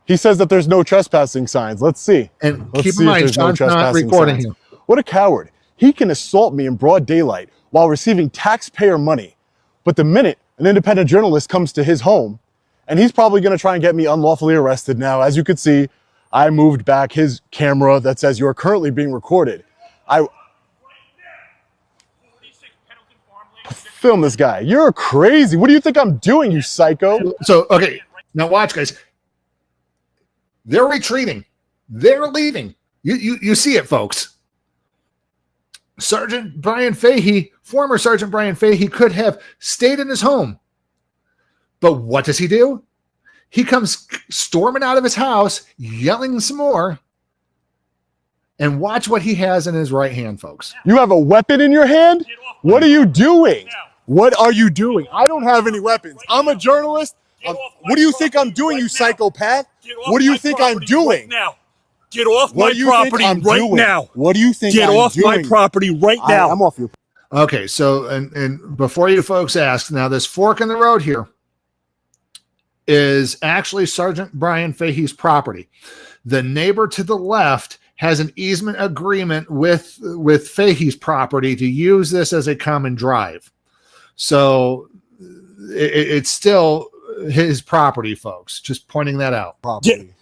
He says that there's no trespassing signs. Let's see. And keep in mind, John's not recording him. What a coward. He can assault me in broad daylight while receiving taxpayer money. But the minute an independent journalist comes to his home, and he's probably going to try and get me unlawfully arrested now. As you can see, I moved back his camera that says you are currently being recorded. Film this guy. You're crazy. What do you think I'm doing, you psycho? So, okay, now watch, guys. They're retreating. They're leaving. You see it, folks. Sergeant Brian Fahey, former Sergeant Brian Fahey, could have stayed in his home. But what does he do? He comes storming out of his house, yelling some more. And watch what he has in his right hand, folks. You have a weapon in your hand? What are you doing? What are you doing? I don't have any weapons. I'm a journalist. What do you think I'm doing, you psychopath? What do you think I'm doing? Get off my property right now. What do you think Get off my property right now. I'm off your. Okay, so and before you folks ask, now this fork in the road here is actually Sergeant Brian Fahey's property. The neighbor to the left has an easement agreement with Fahey's property to use this as a common drive. So it's still his property, folks. Just pointing that out.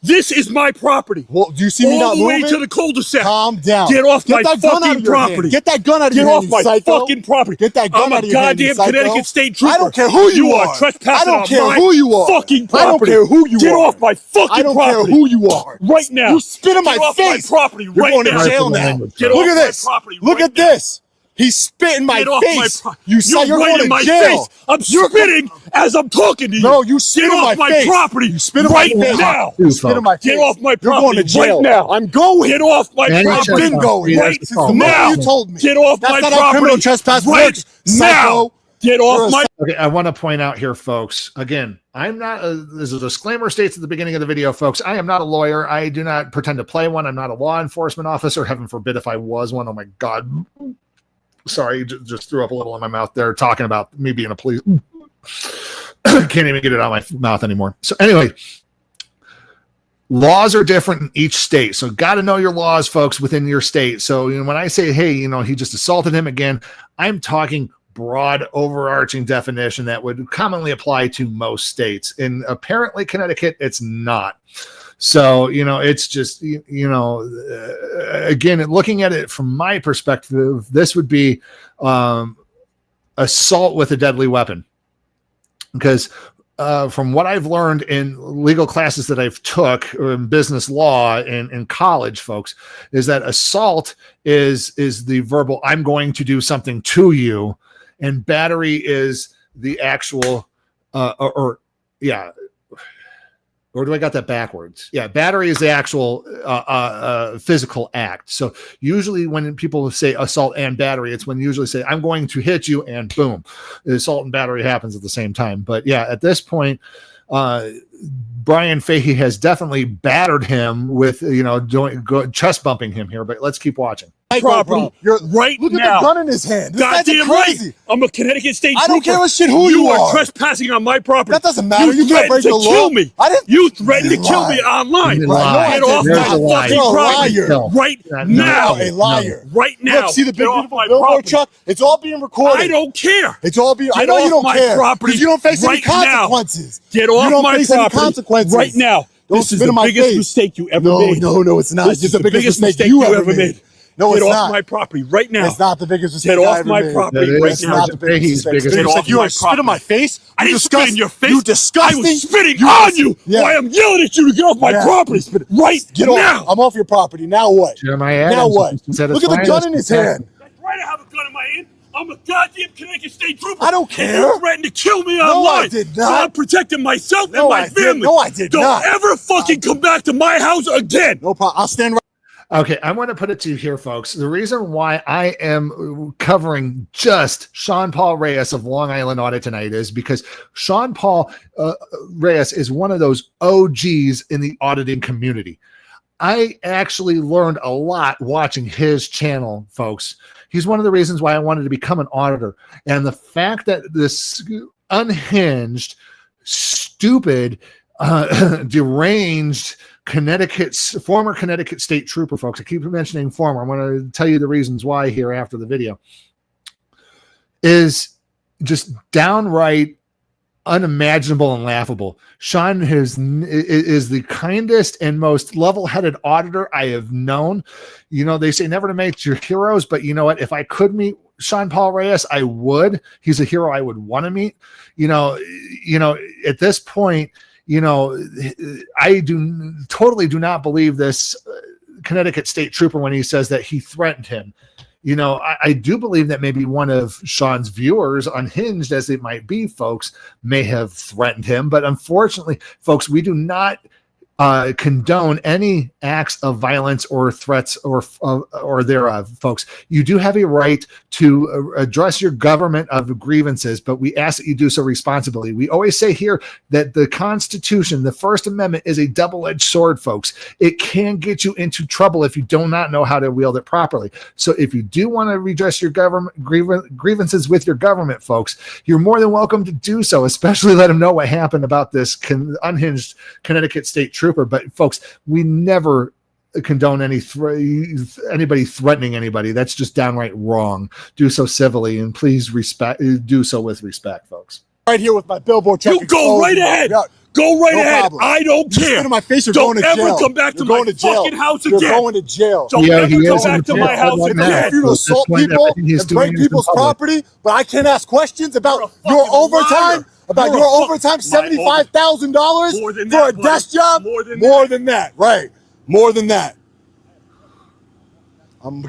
This is my property. Well, do you see me not moving? All the way to the cul-de-sac. Calm down. Get off my fucking property. Get that gun out of your hand, Get off my fucking property. Get that gun out of your hand, I'm a goddamn Connecticut State Trooper. I don't care who you are. Trespassing I don't care on who you my are. fucking property. I don't care who you are. Get off my fucking property. I don't care who you are. Right now. You spit in my face. Get off my property You're right going now. to jail now. Get Look off at my this. property Look at this. He's spitting my face. You're you're right going in to my jail. face. I'm spitting as I'm talking to you. No, you spit Get in off my face. property. You spit in right my face. now. You spit in my face. Get off my You're property going to jail. right now. I'm going. Get off my property. I've been going. Right Since the moment now. you told me. Get off That's my not property. how criminal trespass works. Now. Get off my. Okay, I want to point out here, folks. Again, I'm not. There's a disclaimer states at the beginning of the video, folks. I am not a lawyer. I do not pretend to play one. I'm not a law enforcement officer. Heaven forbid if I was one. Oh my God. Sorry, just threw up a little in my mouth there talking about me being a police. Can't even get it out of my mouth anymore. So anyway, laws are different in each state. So got to know your laws, folks, within your state. So when I say, hey, he just assaulted him again, I'm talking broad overarching definition that would commonly apply to most states. And apparently Connecticut, it's not. So, it's just, again, looking at it from my perspective, this would be assault with a deadly weapon. Because from what I've learned in legal classes that I've took or in business law in college, folks, is that assault is the verbal, I'm going to do something to you. And battery is the actual, or do I got that backwards? Yeah, battery is the actual physical act. So usually when people say assault and battery, it's when you usually say, I'm going to hit you, and boom, the assault and battery happens at the same time. But yeah, at this point, Brian Fahey has definitely battered him with, chest bumping him here, but let's keep watching. Property. You're right Look now. at the gun in his hand. This guy's Goddamn crazy. right. I'm a Connecticut State Trooper. I don't care a shit who you are. are. Trespassing on my property. That doesn't matter. You can't break the law. Kill me. I didn't. You threatened to kill me online. Get off my fucking property right now. A liar. Right now. Look, see the big beautiful billboard, Chuck? It's all being recorded. I don't care. It's all being. I Get know you off don't my care property because you don't face any right now. consequences. Get off You don't my face any property consequences right now. Don't This is spit in the my biggest face. mistake you ever made. No, it's not. This is the biggest mistake you ever made. No, Get it's off not. my property right now. It's not the biggest mistake Get I off ever my made. property That right is now. Not the biggest mistake. Get off You my are spit in my face. I didn't spit in your face. You disgusting. I was spitting on you. Yeah. Why I'm yelling at you to get off my property right Get now. off. I'm off your property. Now what? Jeremiah Now Adams, what? instead of Look at the flying gun us in his back. hand. That's right. I have a gun in my hand. I'm a goddamn Connecticut State Trooper. I don't care. You threatened to kill me No, online. I did So not. I'm protecting myself No, and my I did- family. no, I did Don't not. ever fucking come back to my house again. No problem. I'll stand right. Okay, I want to put it to you here, folks. The reason why I am covering just Sean Paul Reyes of Long Island Audit tonight is because Sean Paul Reyes is one of those OGs in the auditing community. I actually learned a lot watching his channel, folks. He's one of the reasons why I wanted to become an auditor. And the fact that this unhinged, stupid, deranged former Connecticut State Trooper, folks. I keep mentioning former. I'm going to tell you the reasons why here after the video. Is just downright unimaginable and laughable. Sean is the kindest and most level-headed auditor I have known. They say never to meet your heroes, but you know what? If I could meet Sean Paul Reyes, I would. He's a hero I would want to meet. At this point, you know, I totally do not believe this Connecticut State Trooper when he says that he threatened him. You know, I do believe that maybe one of Sean's viewers, unhinged as it might be, folks, may have threatened him. But unfortunately, folks, we do not condone any acts of violence or threats or thereof, folks. You do have a right to address your government of grievances, but we ask that you do so responsibly. We always say here that the Constitution, the First Amendment, is a double-edged sword, folks. It can get you into trouble if you do not know how to wield it properly. So if you do want to redress your government grievances with your government, folks, you're more than welcome to do so, especially let them know what happened about this unhinged Connecticut State Trooper. But folks, we never condone anybody threatening anybody. That's just downright wrong. Do so civilly, and please do so with respect, folks. Right here with my billboard check. You go right ahead. Go right ahead. Problem. I don't care. Spit in my face, you're don't going to jail. Don't ever come back to my fucking house again. You're going to jail. Don't ever come back to my house again. You assault people and break people's property, but I can't ask questions about your overtime. About your overtime, $75,000 for a desk job? More than that, right. More than that. I'm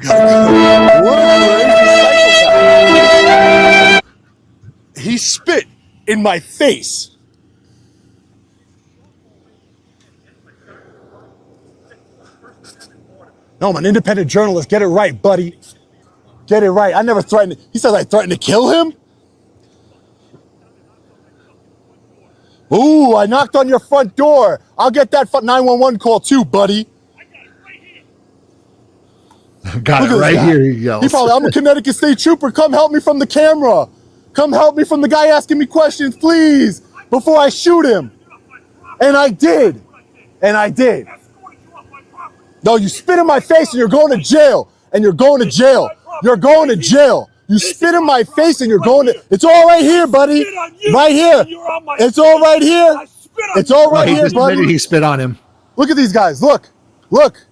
He spit in my face. No, I'm an independent journalist. Get it right, buddy. Get it right. I never threatened. He says I threatened to kill him? Ooh, I knocked on your front door. I'll get that 911 call too, buddy. Got it right here, he yells. He probably, I'm a Connecticut State Trooper. Come help me from the camera. Come help me from the guy asking me questions, please, before I shoot him. And I did. And I did. No, you spit in my face and you're going to jail. And you're going to jail. You're going to jail. You spit in my face and you're going to... It's all right here, buddy. Right here. It's all right here. It's all right here, buddy. He spit on him. Look at these guys. Look. Look.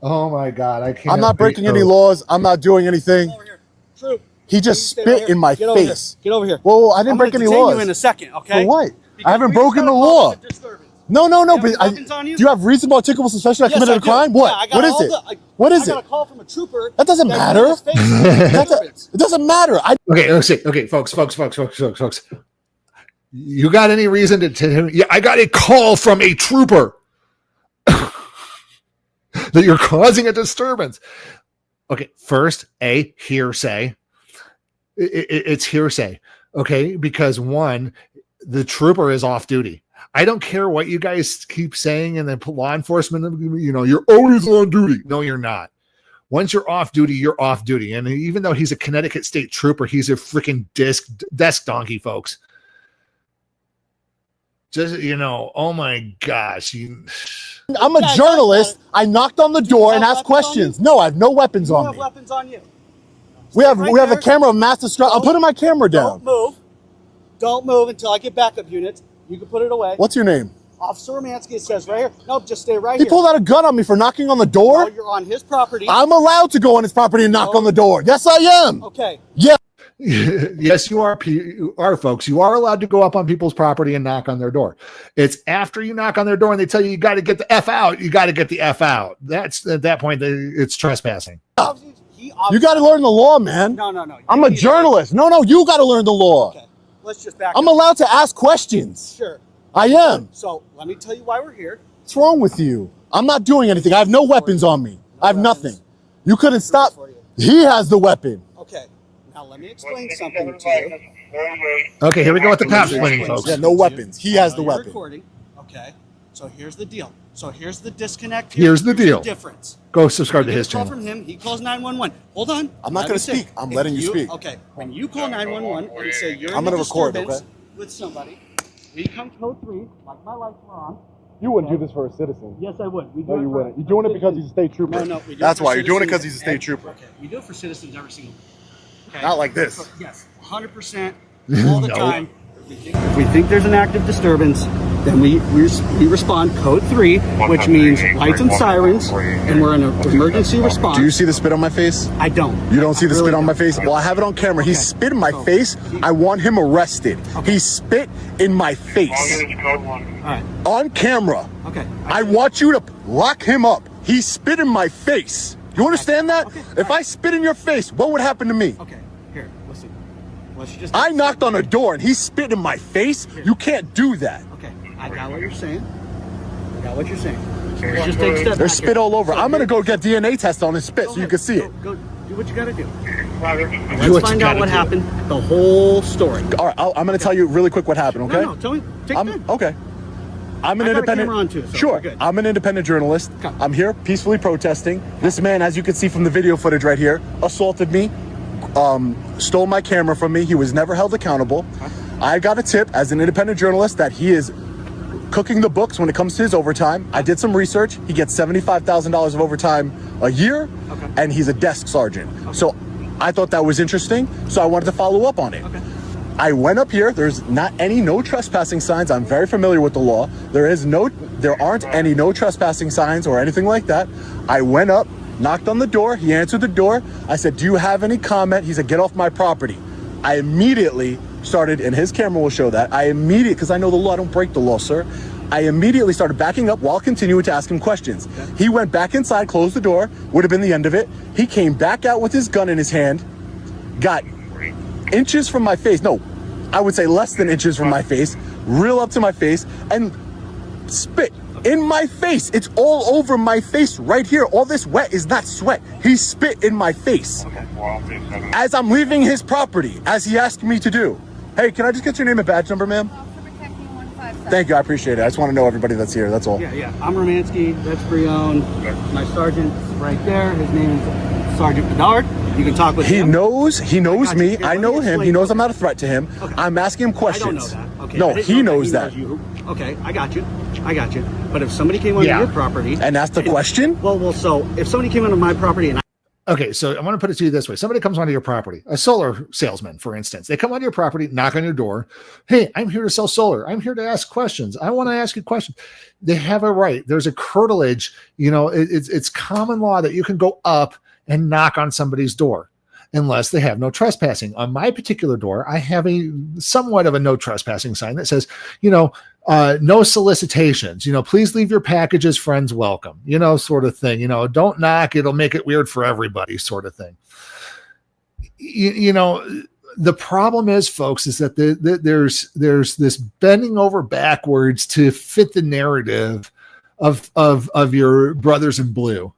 Oh, my God. I can't... I'm not breaking any laws. I'm not doing anything. He just spit in my face. Get over here. Whoa, I didn't break any laws. I'm going to detain you in a second, okay? For what? I haven't broken the law. No, but do you have reasonable articulable suspicion I committed a crime? What? Yeah, what is it? What is it? I got a call from a trooper. That doesn't matter. It doesn't matter. Okay, let's see. Okay, folks. You got any reason to? Yeah, I got a call from a trooper that you're causing a disturbance. Okay, first, hearsay. It's hearsay. Okay, because one, the trooper is off duty. I don't care what you guys keep saying in the law enforcement, you're always on duty. No, you're not. Once you're off duty, you're off duty. And even though he's a Connecticut State Trooper, he's a freaking desk donkey, folks. Just, oh my gosh. I'm a journalist. I knocked on the door and asked questions. No, I have no weapons on me. You have weapons on you. We have a camera of mass destruction. I'm putting my camera down. Don't move until I get backup units. You can put it away. What's your name? Officer Romansky, it says right here. Nope, just stay right here. He pulled out a gun on me for knocking on the door? No, you're on his property. I'm allowed to go on his property and knock on the door. Yes, I am. Okay. Yeah. Yes, you are, folks. You are allowed to go up on people's property and knock on their door. It's after you knock on their door and they tell you got to get the F out. You got to get the F out. That's at that point, it's trespassing. You got to learn the law, man. No. I'm a journalist. No, you got to learn the law. Okay. Let's just back I'm up. allowed to ask questions. Sure. I am. So let me tell you why we're here. What's wrong with you? I'm not doing anything. I have no weapons on me. I have nothing. You couldn't stop. He has the weapon. Okay. Now let me explain something to you. Okay, here we go with the cops explaining, folks. Yeah, no weapons. He has the weapon. Recording. Okay. So here's the deal. So here's the disconnect. Here's the deal. Difference. Go subscribe to his channel. From him, he calls 911. Hold on. I'm not going to speak. I'm letting you speak. Okay. When you call 911 and say you're I'm in a going to record, disturbance okay? with somebody, we come code 3, like my lights were on. You wouldn't do this for a citizen. Yes, I would. No, you wouldn't. You're doing it because he's a state trooper. No, we do. That's why. You're doing it because he's a state trooper. Okay. We do it for citizens every single day. Okay. Not like this. Yes, 100% all the time. If we think there's an active disturbance, then we respond code 3, which means lights and sirens, and we're in an emergency response. Do you see the spit on my face? I don't. You don't see the spit on my face? Well, I have it on camera. He spit in my face. I want him arrested. He spit in my face. All right. On camera. Okay. I want you to lock him up. He spit in my face. You understand that? Okay. If I spit in your face, what would happen to me? Okay. Here, listen. Let's just. I knocked on a door and he spit in my face. You can't do that. Okay. I got what you're saying. Let's just take a step back. There's spit all over. I'm gonna go get DNA test on his spit so you can see it. Go do what you gotta do. Let's find out what happened. The whole story. All right, I'm gonna tell you really quick what happened. Okay? No, tell me. Take time. Okay. I'm an I got a independent. camera on too, so sure. we're good. I'm an independent journalist. Okay. I'm here peacefully protesting. This man, as you can see from the video footage right here, assaulted me, stole my camera from me. He was never held accountable. I got a tip as an independent journalist that he is cooking the books when it comes to his overtime. I did some research. He gets $75,000 of overtime a year, and he's a desk sergeant. So I thought that was interesting, so I wanted to follow up on it. I went up here. There's not any no trespassing signs. I'm very familiar with the law. There aren't any no trespassing signs or anything like that. I went up, knocked on the door. He answered the door. I said, "Do you have any comment?" He said, "Get off my property." I immediately started, and his camera will show that. Because I know the law, I don't break the law, sir. I immediately started backing up while continuing to ask him questions. He went back inside, closed the door, would have been the end of it. He came back out with his gun in his hand, got inches from my face. No, I would say less than inches from my face, real up to my face, and spit in my face. It's all over my face right here. All this wet is not sweat. He spit in my face as I'm leaving his property, as he asked me to do. Hey, can I just get your name and badge number, ma'am? Thank you, I appreciate it. I just want to know everybody that's here, that's all. Yeah. I'm Romansky, that's Brion. My sergeant's right there. His name is Sergeant Bedard. You can talk with him. He knows me. I know him. He knows I'm not a threat to him. Okay. I'm asking him questions. I don't know that. Okay. No, he knows that. Okay, I got you. But if somebody came onto your property and asked a question? Well, so if somebody came onto my property and Okay, so I want to put it to you this way. Somebody comes onto your property, a solar salesman, for instance. They come onto your property, knock on your door. Hey, I'm here to sell solar. I'm here to ask questions. I want to ask you questions. They have a right. There's a curtilage. It's common law that you can go up and knock on somebody's door unless they have no trespassing. On my particular door, I have somewhat of a no trespassing sign that says, no solicitations, please leave your packages, friends welcome, sort of thing, don't knock, it'll make it weird for everybody, sort of thing. The problem is, folks, is that there's this bending over backwards to fit the narrative of your brothers in blue.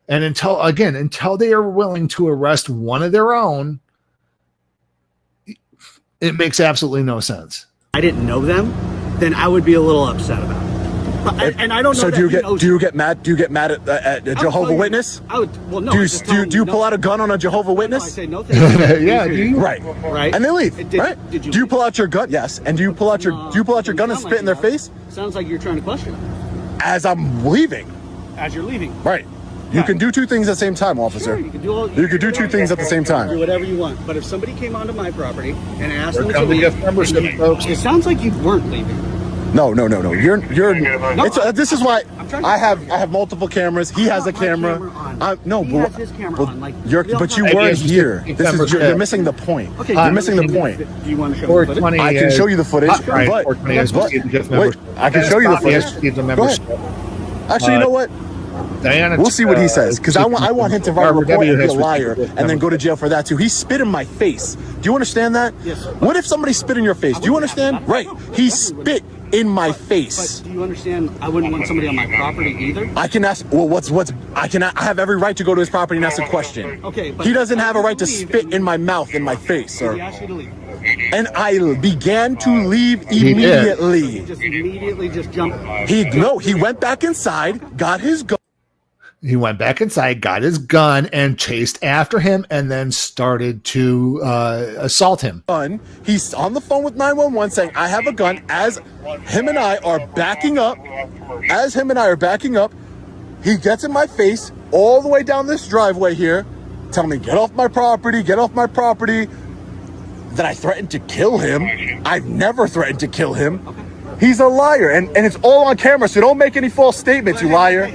And until they are willing to arrest one of their own, it makes absolutely no sense. I didn't know them, then I would be a little upset about it. And I don't know. So do you get mad? Do you get mad at a Jehovah's Witness? I would. Well, no. Do you pull out a gun on a Jehovah's Witness? I say no. Thank you. Yeah. Right. Right. And they leave. Right. Did you? Do you pull out your gun? Yes. And do you pull out your gun and spit in their face? Sounds like you're trying to question them. As I'm leaving. As you're leaving. Right. You can do two things at the same time, officer. Sure, you can do two things at the same time. Do whatever you want. But if somebody came onto my property and asked them to leave, it sounds like you weren't leaving. No. This is why I have multiple cameras. He has a camera. He has his camera on. But you weren't here. You're missing the point. Okay, you're missing the point. Do you want to show the footage? I can show you the footage, but I can show you the footage. Go ahead. Actually, you know what? Diana, we'll see what he says, because I want him to write a report and be a liar and then go to jail for that too. He spit in my face. Do you understand that? Yes. What if somebody spit in your face? Do you understand? Right. He spit in my face. But do you understand? I wouldn't want somebody on my property either. I can ask. Well, I have every right to go to his property and ask a question. Okay. But he doesn't have a right to spit in my mouth, in my face, sir. He asked you to leave. And I began to leave immediately. He just immediately jumped. He went back inside, got his gun. He went back inside, got his gun, and chased after him, and then started to assault him. He's on the phone with 911 saying, I have a gun. As him and I are backing up, he gets in my face all the way down this driveway here, telling me, get off my property, that I threatened to kill him. I've never threatened to kill him. He's a liar, and it's all on camera, so don't make any false statements, you liar.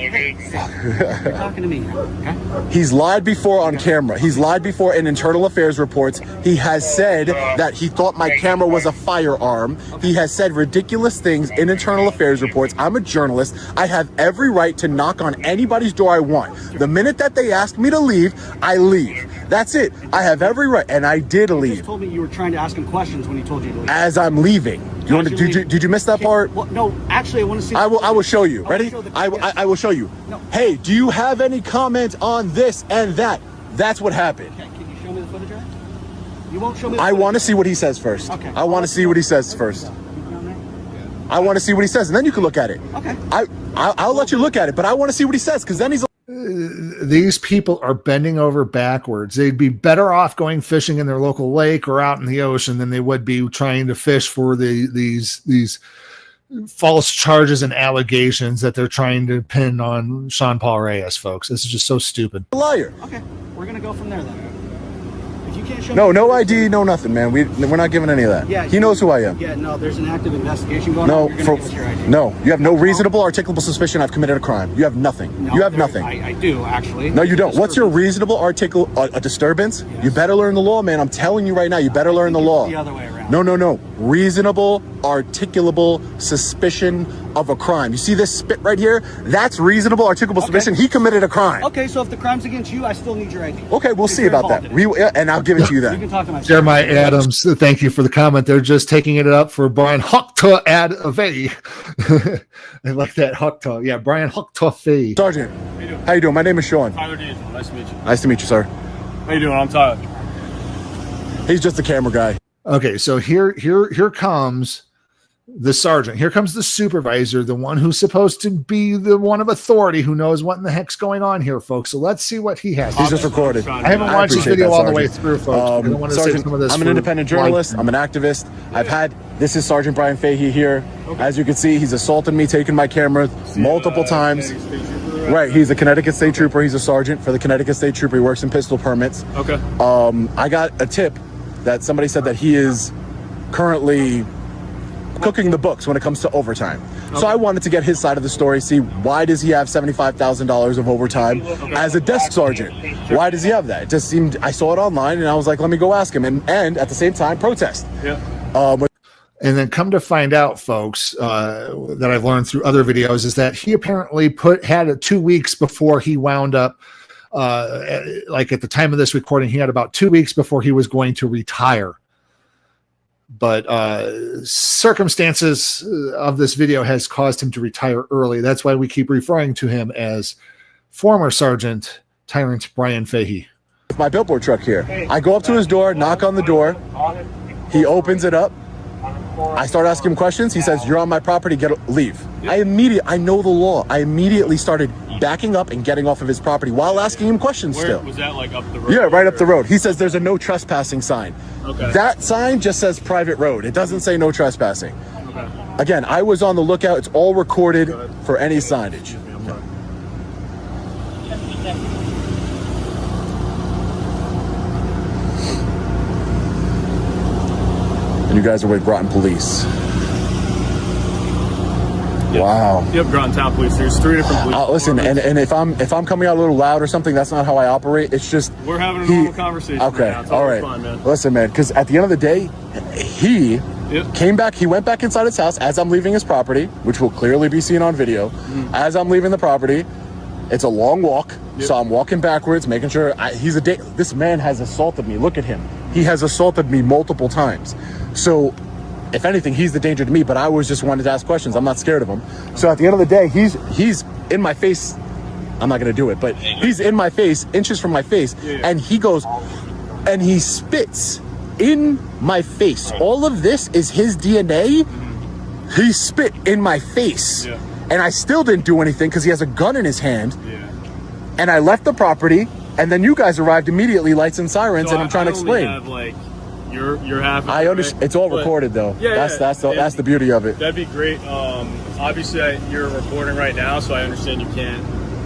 You're talking to me now, okay? He's lied before on camera. He's lied before in internal affairs reports. He has said that he thought my camera was a firearm. He has said ridiculous things in internal affairs reports. I'm a journalist. I have every right to knock on anybody's door I want. The minute that they ask me to leave, I leave. That's it. I have every right, and I did leave. You just told me you were trying to ask him questions when he told you to leave. As I'm leaving. Did you miss that part? Well, no, actually, I want to see. I will show you. Ready? I will show you. No. Hey, do you have any comment on this and that? That's what happened. Okay, can you show me the footage, right? You won't show me. I want to see what he says first. Okay. I want to see what he says first. I want to see what he says, and then you can look at it. Okay. I'll let you look at it, but I want to see what he says, because then he's. These people are bending over backwards. They'd be better off going fishing in their local lake or out in the ocean than they would be trying to fish for these false charges and allegations that they're trying to pin on Sean Paul Reyes, folks. This is just so stupid. Liar. Okay, we're gonna go from there then. If you can't show No, me no ID, no nothing, man. We're not giving any of that. Yeah, he knows who I am. Yeah, no, there's an active investigation going No, on. You're gonna give us your ID. no, you have no reasonable, articulable suspicion I've committed a crime. You have nothing. No, you have nothing. I do, actually. No, you don't. What's your reasonable, a disturbance? Yes. You better learn the law, man. I'm telling you right now, you better learn the law. The other way around. No. Reasonable, articulable suspicion of a crime. You see this spit right here? That's reasonable, articulable suspicion. He committed a crime. Okay, so if the crime's against you, I still need your ID. Okay, we'll see about that. And I'll give it to you then. You can talk to my Jeremiah Adams, thank you for the comment. They're just taking it up for Brian Huckta ad Fahey. I like that Huckta. Yeah, Brian Huckta Fahey. Sargent, how you doing? My name is Sean. Tyler Diesel. Nice to meet you. Nice to meet you, sir. How you doing? I'm Tyler. He's just a camera guy. Okay, so here comes the sergeant. Here comes the supervisor, the one who's supposed to be the one of authority who knows what in the heck's going on here, folks. So let's see what he has. He's just recorded. I haven't watched this video all the way through, folks. I don't want to Sergeant, say some of this. I'm an independent journalist. I'm an activist. This is Sergeant Brian Fahey here. Okay. As you can see, he's assaulted me, taken my camera multiple times. Right, he's a Connecticut State Trooper. He's a sergeant for the Connecticut State Trooper. He works in pistol permits. Okay. I got a tip that somebody said that he is currently cooking the books when it comes to overtime. Okay. So I wanted to get his side of the story, see why does he have $75,000 of overtime as a desk sergeant? Sure. Why does he have that? It just seemed, I saw it online and I was like, let me go ask him, and at the same time protest. Yeah. And then come to find out, folks, that I've learned through other videos is that he apparently had it 2 weeks before he wound up, like at the time of this recording, he had about 2 weeks before he was going to retire. But circumstances of this video has caused him to retire early. That's why we keep referring to him as former Sergeant Tyrant Brian Fahey. My billboard truck here. I go up to his door, knock on the door. He opens it up. I start asking him questions. He says, "You're on my property, leave." Yep. I know the law. I immediately started backing up and getting off of his property while asking him questions. Still. Was that like up the road? Yeah, right up the road. He says there's a no trespassing sign. Okay. That sign just says private road. It doesn't say no trespassing. Okay. Again, I was on the lookout. It's all recorded for any signage. And you guys are with Groton Police. Yep. Wow. Yep, Groton Town Police. There's 3 different police. Listen, and if I'm coming out a little loud or something, that's not how I operate. It's just we're having a normal conversation. Okay, right now. all right. Fun, man. Listen, man, because at the end of the day, he came back. He went back inside his house as I'm leaving his property, which will clearly be seen on video. As I'm leaving the property, it's a long walk, so I'm walking backwards, making sure this man has assaulted me. Look at him. He has assaulted me multiple times. So if anything, he's the danger to me, but I was just wanted to ask questions. I'm not scared of him. So at the end of the day, he's in my face. I'm not going to do it, but he's in my face, inches from my face, and he goes and he spits in my face. All of this is his DNA. He spit in my face, and I still didn't do anything because he has a gun in his hand. And I left the property, and then you guys arrived immediately, lights and sirens, and I'm trying to explain. Have, like, you're half. I understand. It's all recorded, though. That's the beauty of it. That'd be great. Obviously, you're recording right now, so I understand you can't.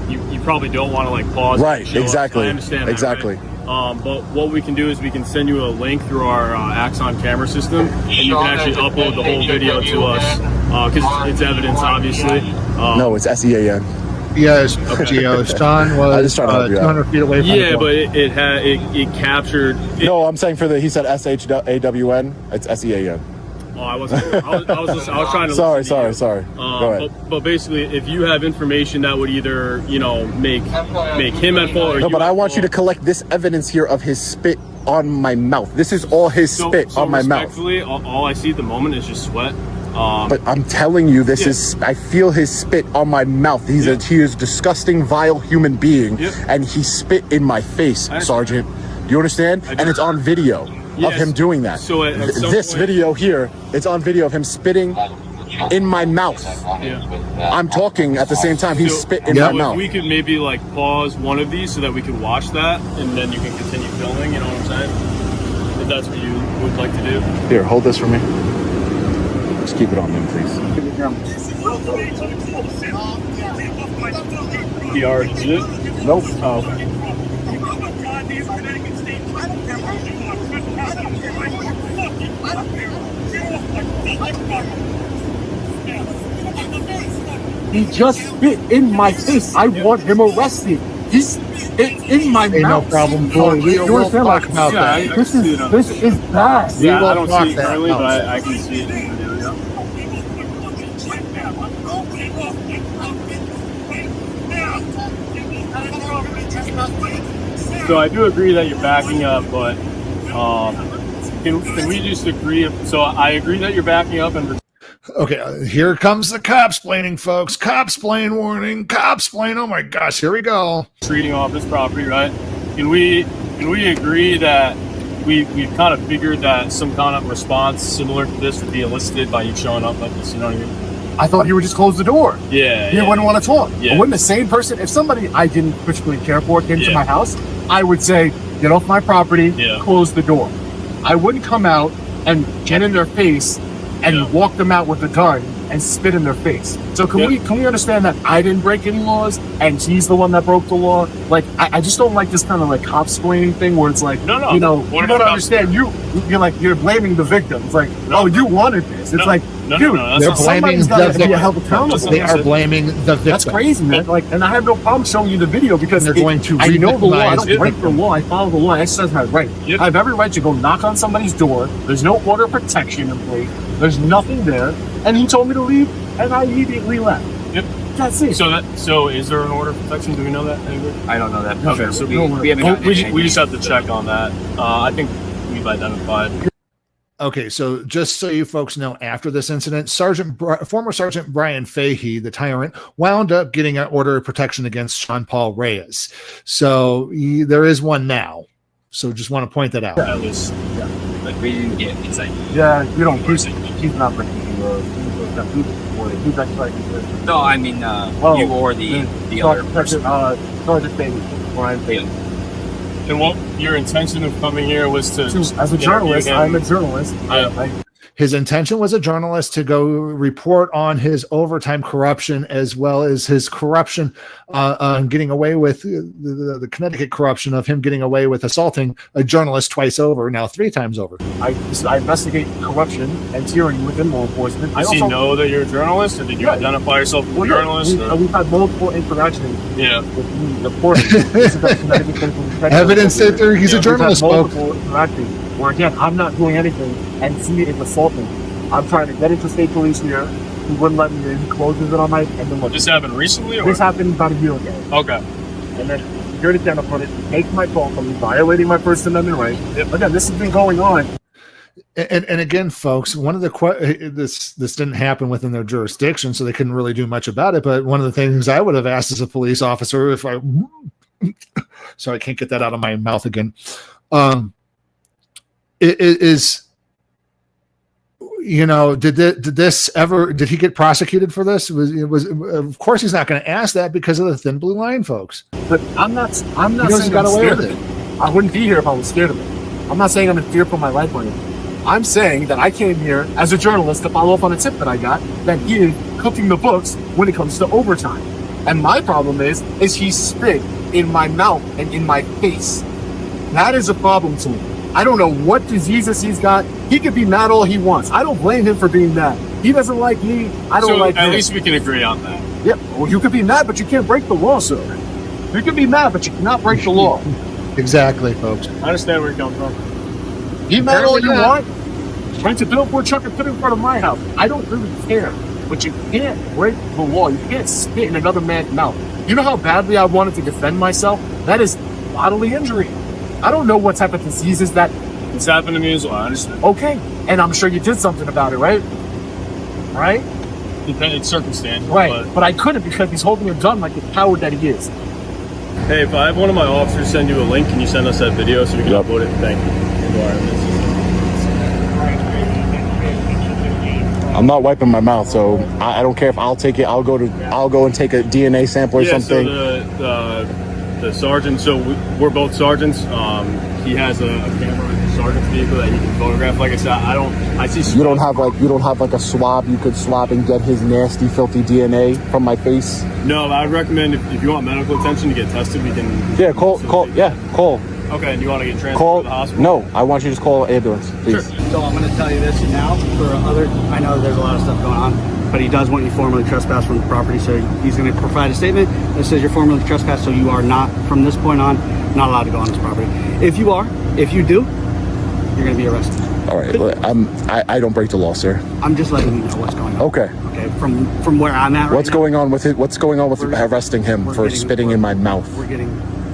You probably don't want to like pause. Right. Exactly. I understand. Exactly. That, But what we can do is we can send you a link through our Axon camera system, and you can actually upload the whole video to us because it's evidence, obviously. No, it's SEAN. Yeah, it's Geo. Sean was 200 feet away from yeah, but it captured. No, I'm saying he said SHAWN. It's SEAN. Oh, I was trying to. Sorry. Go ahead. But basically, if you have information that would either make him at fault, or no, but I want you to collect this evidence here of his spit on my mouth. This is all his spit on my mouth. Respectfully, all I see at the moment is just sweat. But I'm telling you, this is. I feel his spit on my mouth. He is a disgusting, vile human being, and he spit in my face, Sergeant. Do you understand? And it's on video of him doing that. So this video here, it's on video of him spitting in my mouth. I'm talking at the same time. He spit in my mouth. We could maybe pause one of these so that we could watch that, and then you can continue filming. You know what I'm saying? If that's what you would like to do. Here, hold this for me. Just keep it on him, please. He already did it? Nope. Oh, okay. He just spit in my face. I want him arrested. He's in my mouth. No problem, boy. You understand? Talk about that. This is bad. Yeah, I don't see it currently, but I can see it. So I do agree that you're backing up, but can we just agree? So I agree that you're backing up and. Okay, here comes the cops-plaining, folks. Cops-plain warning. Cops-plain. Oh my gosh, here we go. Treating off this property, right? Can we agree that we've kind of figured that some kind of response similar to this would be elicited by you showing up like this? You know what I mean? I thought he would just close the door. Yeah. He wouldn't want to talk. Yeah. But wouldn't the same person, if somebody I didn't particularly care for came to my house, I would say, get off my property, close the door. I wouldn't come out and get in their face and walk them out with a gun and spit in their face. So can we understand that I didn't break any laws and he's the one that broke the law? Like, I just don't like this kind of cop-splaining thing where it's like, you don't understand. You're blaming the victim. It's like, oh, you wanted this. It's like, dude, they're blaming the victim. They are blaming the victim. That's crazy, man. And I have no problem showing you the video because they're going to I know the law. I don't re-victimize break the law. I follow the law. I exercise my right. I have every right to go knock on somebody's door. There's no order of protection in place. There's nothing there. And he told me to leave, and I immediately left. Yep. That's it. So is there an order of protection? Do we know that anywhere? I don't know that. Okay, so we haven't. We just have to check on that. I think we've identified. Okay, so just so you folks know, after this incident, former Sergeant Brian Fahey, the Tyrant, wound up getting an order of protection against Sean Paul Reyes. So there is one now. So just want to point that out. At least, but we didn't get insight. Yeah, you don't. He's not breaking the law. He's actually no, I mean, you or the other person. Sergeant Fahey, Brian Fahey. And what your intention of coming here was to as a journalist, I'm a journalist. His intention was a journalist to go report on his overtime corruption as well as his corruption on getting away with the Connecticut corruption of him getting away with assaulting a journalist twice over, now 3 times over. I investigate corruption and tyranny within law enforcement. Does he know that you're a journalist, or did you identify yourself as a journalist? We've had multiple interactions with me reporting. Evidence that he's a journalist, folks. Where again, I'm not doing anything, and he is assaulting. I'm trying to get into state police here. He wouldn't let me in. He closes it on my. And then look. This happened recently, or this happened about a year ago. Okay. And then security camera footage takes my call from me, violating my First Amendment right. Yep. Again, this has been going on. And again, folks, one of the this didn't happen within their jurisdiction, so they couldn't really do much about it. But one of the things I would have asked as a police officer, if I, sorry, I can't get that out of my mouth again. Is did he get prosecuted for this? Was of course he's not going to ask that because of the thin blue line, folks. But I'm not saying I'm scared of it. I wouldn't be here if I was scared of it. I'm not saying I'm in fear for my life or anything. I'm saying that I came here as a journalist to follow up on a tip that I got that he is cooking the books when it comes to overtime. And my problem is he spit in my mouth and in my face. That is a problem to me. I don't know what diseases he's got. He could be mad all he wants. I don't blame him for being mad. He doesn't like me. I don't like him. At least we can agree on that. Yeah, well, you could be mad, but you can't break the law, sir. You can be mad, but you cannot break the law. Exactly, folks. I understand where you're coming from. Be mad all you want. Rent a billboard truck and put it in front of my house. I don't really care. But you can't break the law. You can't spit in another man's mouth. You know how badly I wanted to defend myself? That is bodily injury. I don't know what type of diseases that... It's happened to me as well, I understand. Okay, and I'm sure you did something about it, right? Right? It's circumstantial. Right, but I couldn't because he's holding a gun like the coward that he is. Hey, if I have one of my officers send you a link, can you send us that video so we can upload it? Thank you. I'm not wiping my mouth, so I don't care if I'll take it. I'll go and take a DNA sample or something. So the sergeant. So we're both sergeants. He has a camera in the sergeant's vehicle that he can photograph. Like I said, I see. You don't have like a swab you could swab and get his nasty, filthy DNA from my face. No, I would recommend if you want medical attention to get tested, we can. Yeah, call. Okay, and you want to get transported to the hospital? No, I want you to just call an ambulance, please. Sure. So I'm going to tell you this now for other, I know there's a lot of stuff going on, but he does want you formally trespassed from the property, so he's going to provide a statement that says you're formally trespassed, so you are not, from this point on, not allowed to go on this property. If you do, you're going to be arrested. All right, I don't break the law, sir. I'm just letting you know what's going on. Okay. Okay, from where I'm at right What's going on with arresting him for spitting in my mouth?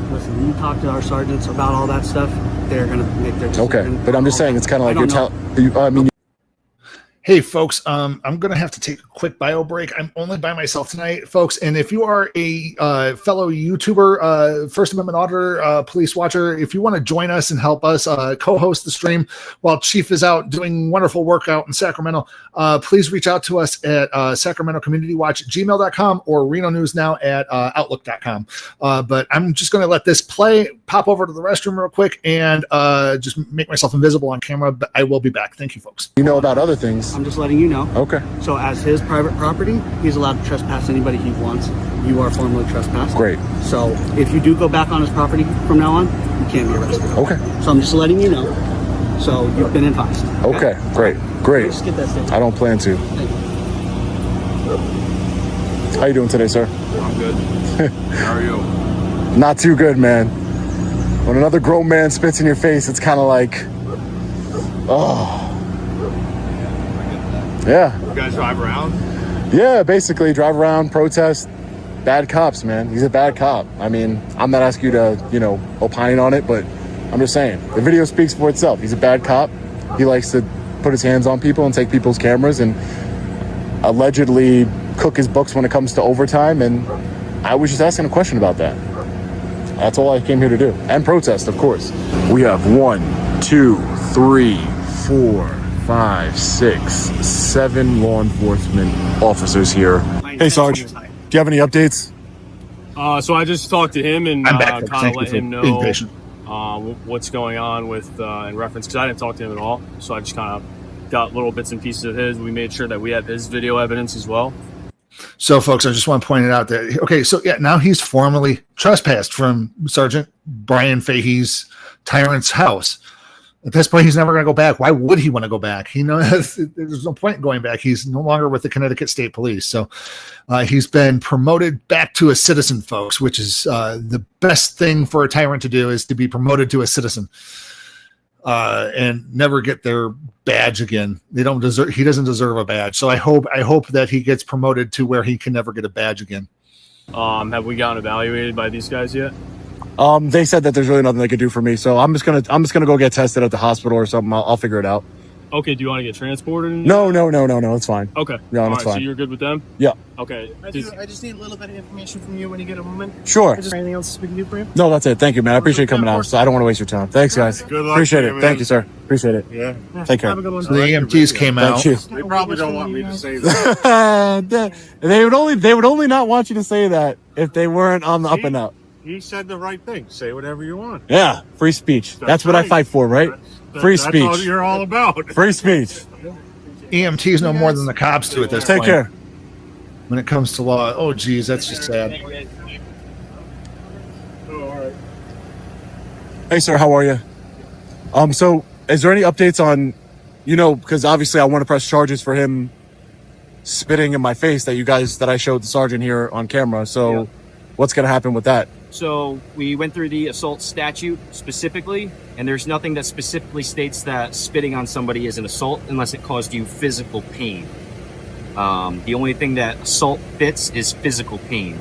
Listen, you talk to our sergeants about all that stuff, they're going to make their decision. Okay, but I'm just saying, it's kind of like you're telling... Hey, folks, I'm going to have to take a quick bio break. I'm only by myself tonight, folks. And if you are a fellow YouTuber, First Amendment auditor, police watcher, if you want to join us and help us co-host the stream while Chief is out doing wonderful work out in Sacramento, please reach out to us at Sacramento Community Watch at gmail.com or Reno News Now at outlook.com. But I'm just going to let this play, pop over to the restroom real quick, and just make myself invisible on camera. But I will be back. Thank you, folks. You know about other things. I'm just letting you know. Okay. So as his private property, he's allowed to trespass anybody he wants. You are formally trespassed. Great. So if you do go back on his property from now on, you can't be arrested. Okay. So I'm just letting you know. So you've been advised. Okay. Great. Just get that statement. I don't plan to. Thank you. How you doing today, sir? I'm good. How are you? Not too good, man. When another grown man spits in your face, it's kind of like, oh. Yeah. You guys drive around? Yeah, basically drive around, protest. Bad cops, man. He's a bad cop. I mean, I'm not asking you to, opine on it, but I'm just saying. The video speaks for itself. He's a bad cop. He likes to put his hands on people and take people's cameras and allegedly cook his books when it comes to overtime. And I was just asking a question about that. That's all I came here to do. And protest, of course. We have 1, 2, 3, 4, 5, 6, 7 law enforcement officers here. Hey, Sarge, do you have any updates? So I just talked to him and kind of let him know what's going on with in reference, because I didn't talk to him at all. So I just kind of got little bits and pieces of his. We made sure that we have his video evidence as well. So, folks, I just want to point it out that, okay, so yeah, now he's formally trespassed from Sergeant Brian Fahey's Tyrant's house. At this point, he's never going to go back. Why would he want to go back? He knows there's no point in going back. He's no longer with the Connecticut State Police. So he's been promoted back to a citizen, folks, which is the best thing for a tyrant to do, is to be promoted to a citizen and never get their badge again. He doesn't deserve a badge. So I hope that he gets promoted to where he can never get a badge again. Have we gotten evaluated by these guys yet? They said that there's really nothing they could do for me, so I'm just gonna go get tested at the hospital or something. I'll figure it out. Okay, do you want to get transported? No, it's fine. Okay. No, it's fine. So you're good with them? Yeah. Okay. I just need a little bit of information from you when you get a moment. Sure. Is there anything else we can do for you? No, that's it. Thank you, man. I appreciate you coming out. So I don't want to waste your time. Thanks, guys. Good luck Appreciate to it. you, man. Thank you, sir. Appreciate it. Yeah. Take care. Have a good one. So the EMTs came out. Thank you. They probably don't want me to say that. They would only not want you to say that if they weren't on the up and up. He said the right thing. Say whatever you want. Yeah, free speech. That's what I fight for, right? Free speech. That's all you're all about. Free speech. EMTs know more than the cops do at this point. Take care. When it comes to law. Oh, geez, that's just sad. Hey, sir, how are you? So is there any updates on, because obviously I want to press charges for him spitting in my face that I showed the sergeant here on camera. So what's going to happen with that? So we went through the assault statute specifically, and there's nothing that specifically states that spitting on somebody is an assault unless it caused you physical pain. The only thing that assault fits is physical pain.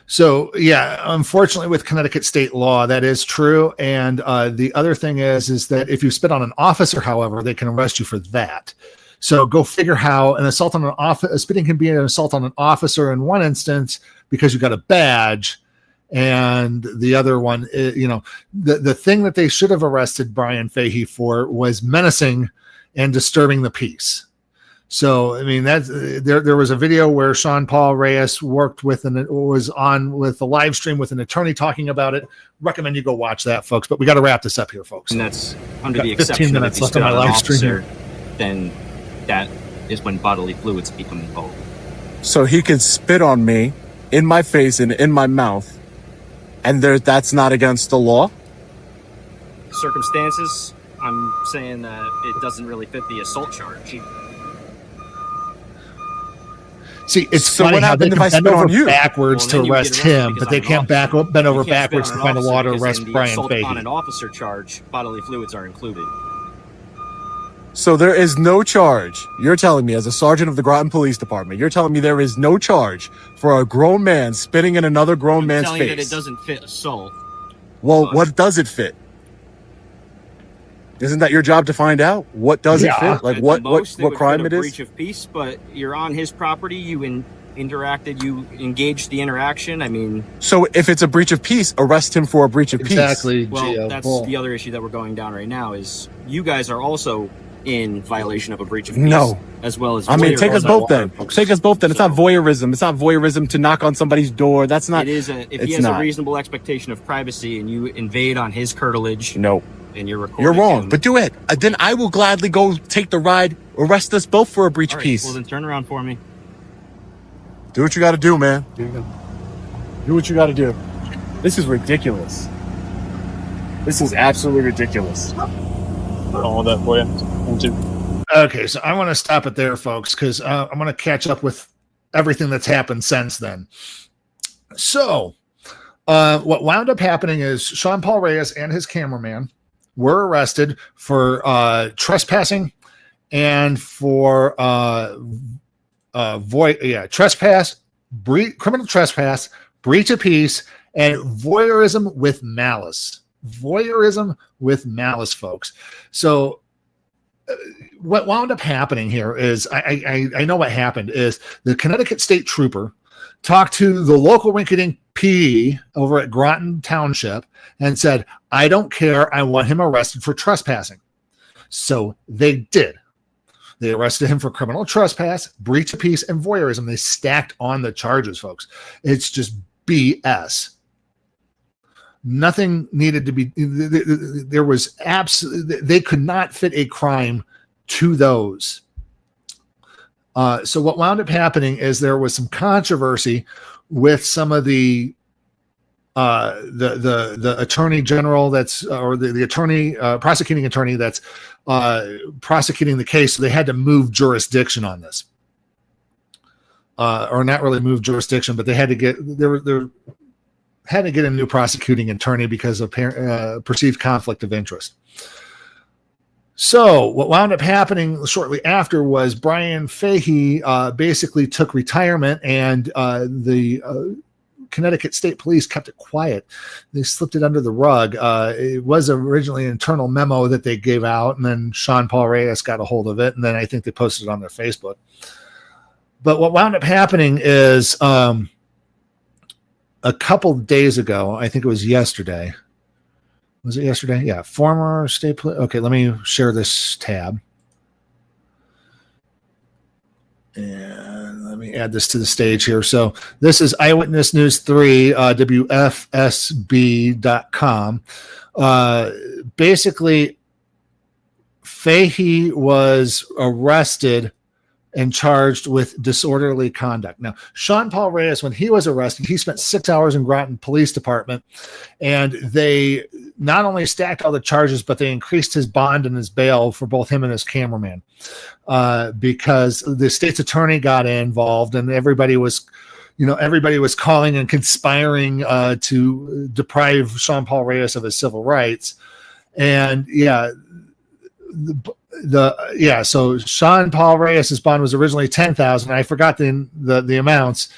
So yeah, unfortunately with Connecticut state law, that is true. And the other thing is that if you spit on an officer, however, they can arrest you for that. So go figure how an assault on an officer, spitting can be an assault on an officer in one instance because you got a badge. And the other one, the thing that they should have arrested Brian Fahey for was menacing and disturbing the peace. So, I mean, that's there was a video where Sean Paul Reyes was on with a live stream with an attorney talking about it. Recommend you go watch that, folks. But we got to wrap this up here, folks. And that's under the exception that if you spit on an officer, then that is when bodily fluids become involved. So he can spit on me in my face and in my mouth, and that's not against the law? Circumstances, I'm saying that it doesn't really fit the assault charge. See, it's so funny how they can bend over backwards to arrest him, but they can't bend over backwards to find a law to arrest Brian Fahey. On an officer charge, bodily fluids are included. So there is no charge. You're telling me, as a sergeant of the Groton Police Department, you're telling me there is no charge for a grown man spitting in another grown man's face. I'm telling you that it doesn't fit assault. Well, what does it fit? Isn't that your job to find out? What does it fit? Like what crime it is? Breach of peace, but you're on his property. You interacted. You engaged the interaction. I mean, so if it's a breach of peace, arrest him for a breach of peace. Exactly. Well, that's the other issue that we're going down right now. Is you guys are also in violation of a breach of peace. No, as well as I mean, take us both then. Take us both then. It's not voyeurism. It's not voyeurism to knock on somebody's door. That's not. It is. If he has a reasonable expectation of privacy and you invade on his curtilage. No. And you're recording. You're wrong, but do it. Then I will gladly go take the ride, arrest us both for a breach of peace. Well, then turn around for me. Do what you got to do, man. Do what you got to do. This is ridiculous. This is absolutely ridiculous. All that for you. Okay, so I want to stop it there, folks, because I'm going to catch up with everything that's happened since then. So, what wound up happening is Sean Paul Reyes and his cameraman were arrested for trespassing and for criminal trespass, breach of peace, and voyeurism with malice. Voyeurism with malice, folks. So what wound up happening here is I know what happened is the Connecticut State Trooper talked to the local rinky-dink PD over at Groton Township and said, I don't care. I want him arrested for trespassing. So they did. They arrested him for criminal trespass, breach of peace, and voyeurism. They stacked on the charges, folks. It's just BS. Nothing needed to be, there was absolutely, they could not fit a crime to those. So what wound up happening is there was some controversy with some of the attorney general or the attorney, prosecuting attorney that's prosecuting the case. So they had to move jurisdiction on this, or not really move jurisdiction, but they had to get had to get a new prosecuting attorney because of perceived conflict of interest. So what wound up happening shortly after was Brian Fahey basically took retirement, and the Connecticut State Police kept it quiet. They slipped it under the rug. It was originally an internal memo that they gave out, and then Sean Paul Reyes got a hold of it, and then I think they posted it on their Facebook. But what wound up happening is a couple days ago, I think it was yesterday. Was it yesterday? Yeah. Former state police. Okay, let me share this tab. And let me add this to the stage here. So this is Eyewitness News 3, WFSB.com. Basically, Fahey was arrested and charged with disorderly conduct. Now, Sean Paul Reyes, when he was arrested, he spent 6 hours in Groton Police Department, and they not only stacked all the charges, but they increased his bond and his bail for both him and his cameraman, because the state's attorney got involved, and everybody was calling and conspiring to deprive Sean Paul Reyes of his civil rights. And so Sean Paul Reyes' bond was originally $10,000. I forgot the amounts,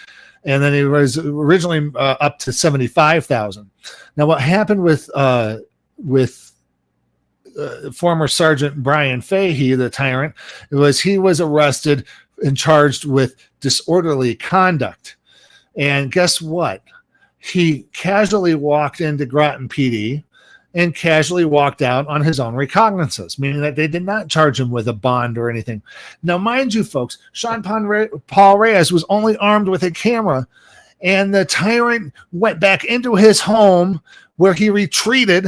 and then it was originally up to $75,000. Now, what happened with former Sergeant Brian Fahey, the Tyrant, was he was arrested and charged with disorderly conduct. And guess what? He casually walked into Groton PD and casually walked out on his own recognizances, meaning that they did not charge him with a bond or anything. Now, mind you, folks, Sean Paul Reyes was only armed with a camera, and the Tyrant went back into his home where he retreated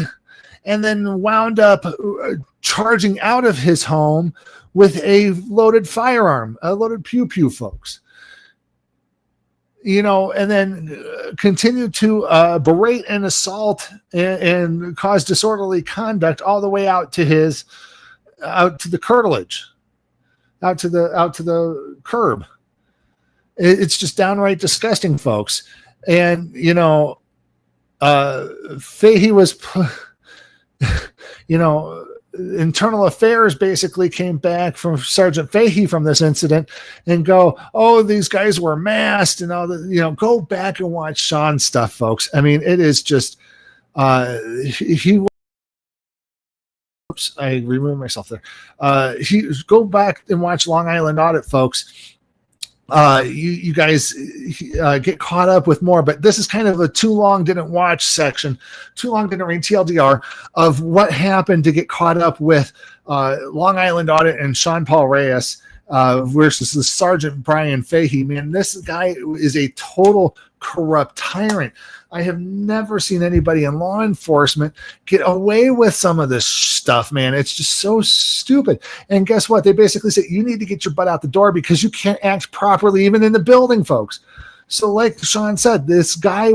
and then wound up charging out of his home with a loaded firearm, a loaded pew-pew, folks. And then continued to berate and assault and cause disorderly conduct all the way out to the curtilage, out to the curb. It's just downright disgusting, folks. And Fahey was, Internal Affairs basically came back from Sergeant Fahey from this incident and go, oh, these guys were masked and all the, go back and watch Sean's stuff, folks. I mean, it is just, oops, I removed myself there. Go back and watch Long Island Audit, folks. You guys get caught up with more, but this is kind of a too long didn't watch section, too long didn't read TLDR of what happened to get caught up with Long Island Audit and Sean Paul Reyes versus the Sergeant Brian Fahey. Man, this guy is a total corrupt tyrant. I have never seen anybody in law enforcement get away with some of this stuff, man. It's just so stupid. And guess what? They basically say you need to get your butt out the door because you can't act properly even in the building, folks. So like Sean said, this guy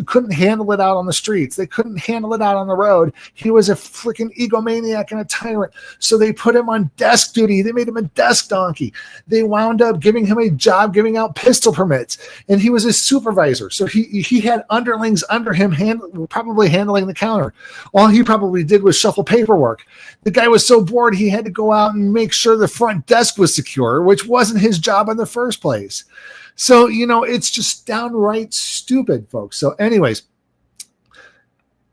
couldn't handle it out on the streets. They couldn't handle it out on the road. He was a freaking egomaniac and a tyrant. So they put him on desk duty. They made him a desk donkey. They wound up giving him a job giving out pistol permits. And he was his supervisor. So he had underlings under him probably handling the counter. All he probably did was shuffle paperwork. The guy was so bored he had to go out and make sure the front desk was secure, which wasn't his job in the first place. So, it's just downright stupid, folks. So anyways,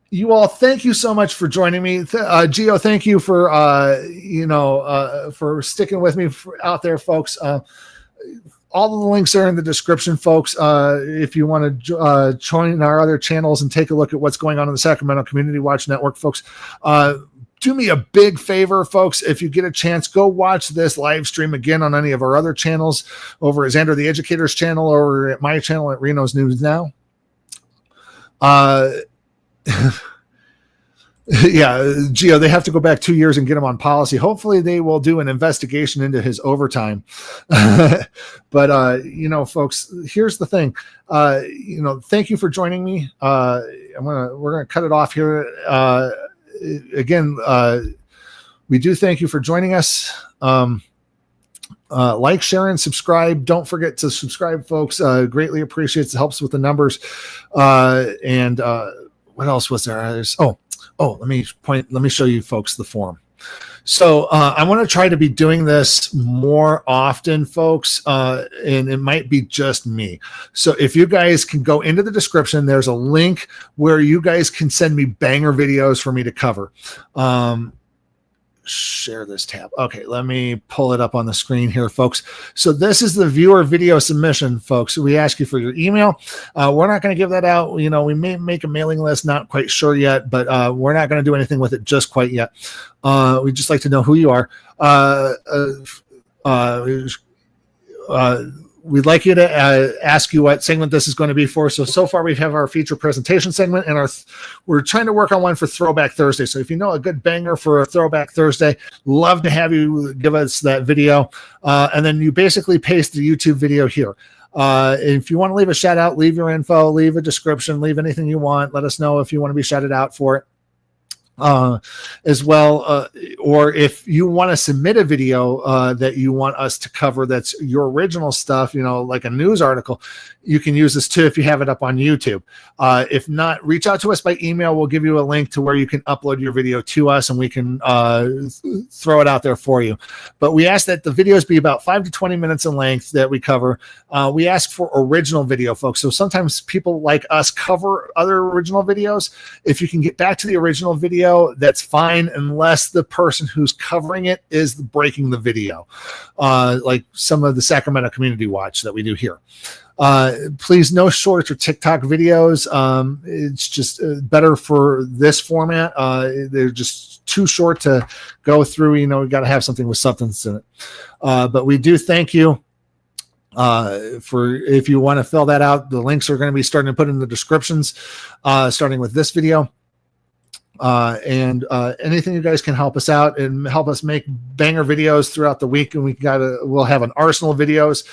you all, thank you so much for joining me. Gio, thank you for, for sticking with me out there, folks. All of the links are in the description, folks. If you want to join our other channels and take a look at what's going on in the Sacramento Community Watch Network, folks, do me a big favor, folks. If you get a chance, go watch this live stream again on any of our other channels over at Xander the Educator's channel or at my channel at Reno's News Now. Gio, they have to go back 2 years and get him on policy. Hopefully they will do an investigation into his overtime. But, folks, here's the thing. Thank you for joining me. We're going to cut it off here. Again, we do thank you for joining us. Like, share, and subscribe. Don't forget to subscribe, folks. Greatly appreciates. It helps with the numbers. And what else was there? Let me show you folks the form. So I want to try to be doing this more often, folks, and it might be just me. So if you guys can go into the description, there's a link where you guys can send me banger videos for me to cover. Share this tab. Okay, let me pull it up on the screen here, folks. So this is the viewer video submission, folks. We ask you for your email. We're not going to give that out. We may make a mailing list, not quite sure yet, but we're not going to do anything with it just quite yet. We'd just like to know who you are. we'd like you to ask you what segment this is going to be for. So far we have our feature presentation segment, and we're trying to work on one for Throwback Thursday. So if you know a good banger for a Throwback Thursday, love to have you give us that video. And then you basically paste the YouTube video here. If you want to leave a shout out, leave your info, leave a description, leave anything you want. Let us know if you want to be shouted out for it. As well, or if you want to submit a video that you want us to cover that's your original stuff, like a news article, you can use this too if you have it up on YouTube. If not, reach out to us by email. We'll give you a link to where you can upload your video to us, and we can throw it out there for you. But we ask that the videos be about 5 to 20 minutes in length that we cover. We ask for original video, folks. So sometimes people like us cover other original videos. If you can get back to the original video, that's fine, unless the person who's covering it is breaking the video, like some of the Sacramento Community Watch that we do here. Please, no shorts or TikTok videos. It's just better for this format. They're just too short to go through. We got to have something with substance in it. But we do thank you. For if you want to fill that out, the links are going to be starting to put in the descriptions, starting with this video. And anything you guys can help us out and help us make banger videos throughout the week, and we'll have an arsenal of videos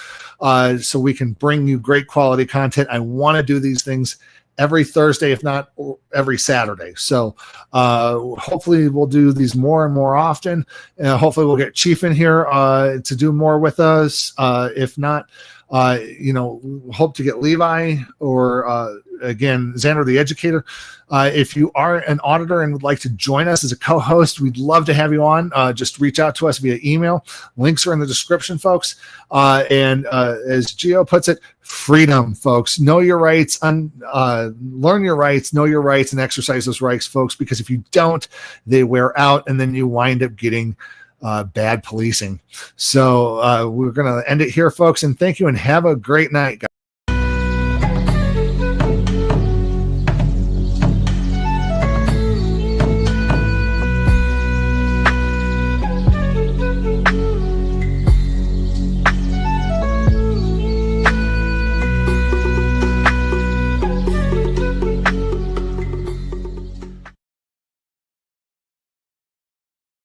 so we can bring you great quality content. I want to do these things every Thursday, if not every Saturday. So hopefully we'll do these more and more often. Hopefully we'll get Chief in here to do more with us. If not, hope to get Levi or again, Xander the Educator. If you are an auditor and would like to join us as a co-host, we'd love to have you on. Just reach out to us via email. Links are in the description, folks. And as Gio puts it, freedom, folks. Know your rights, learn your rights, know your rights, and exercise those rights, folks, because if you don't, they wear out, and then you wind up getting bad policing. So we're going to end it here, folks, and thank you, and have a great night, guys.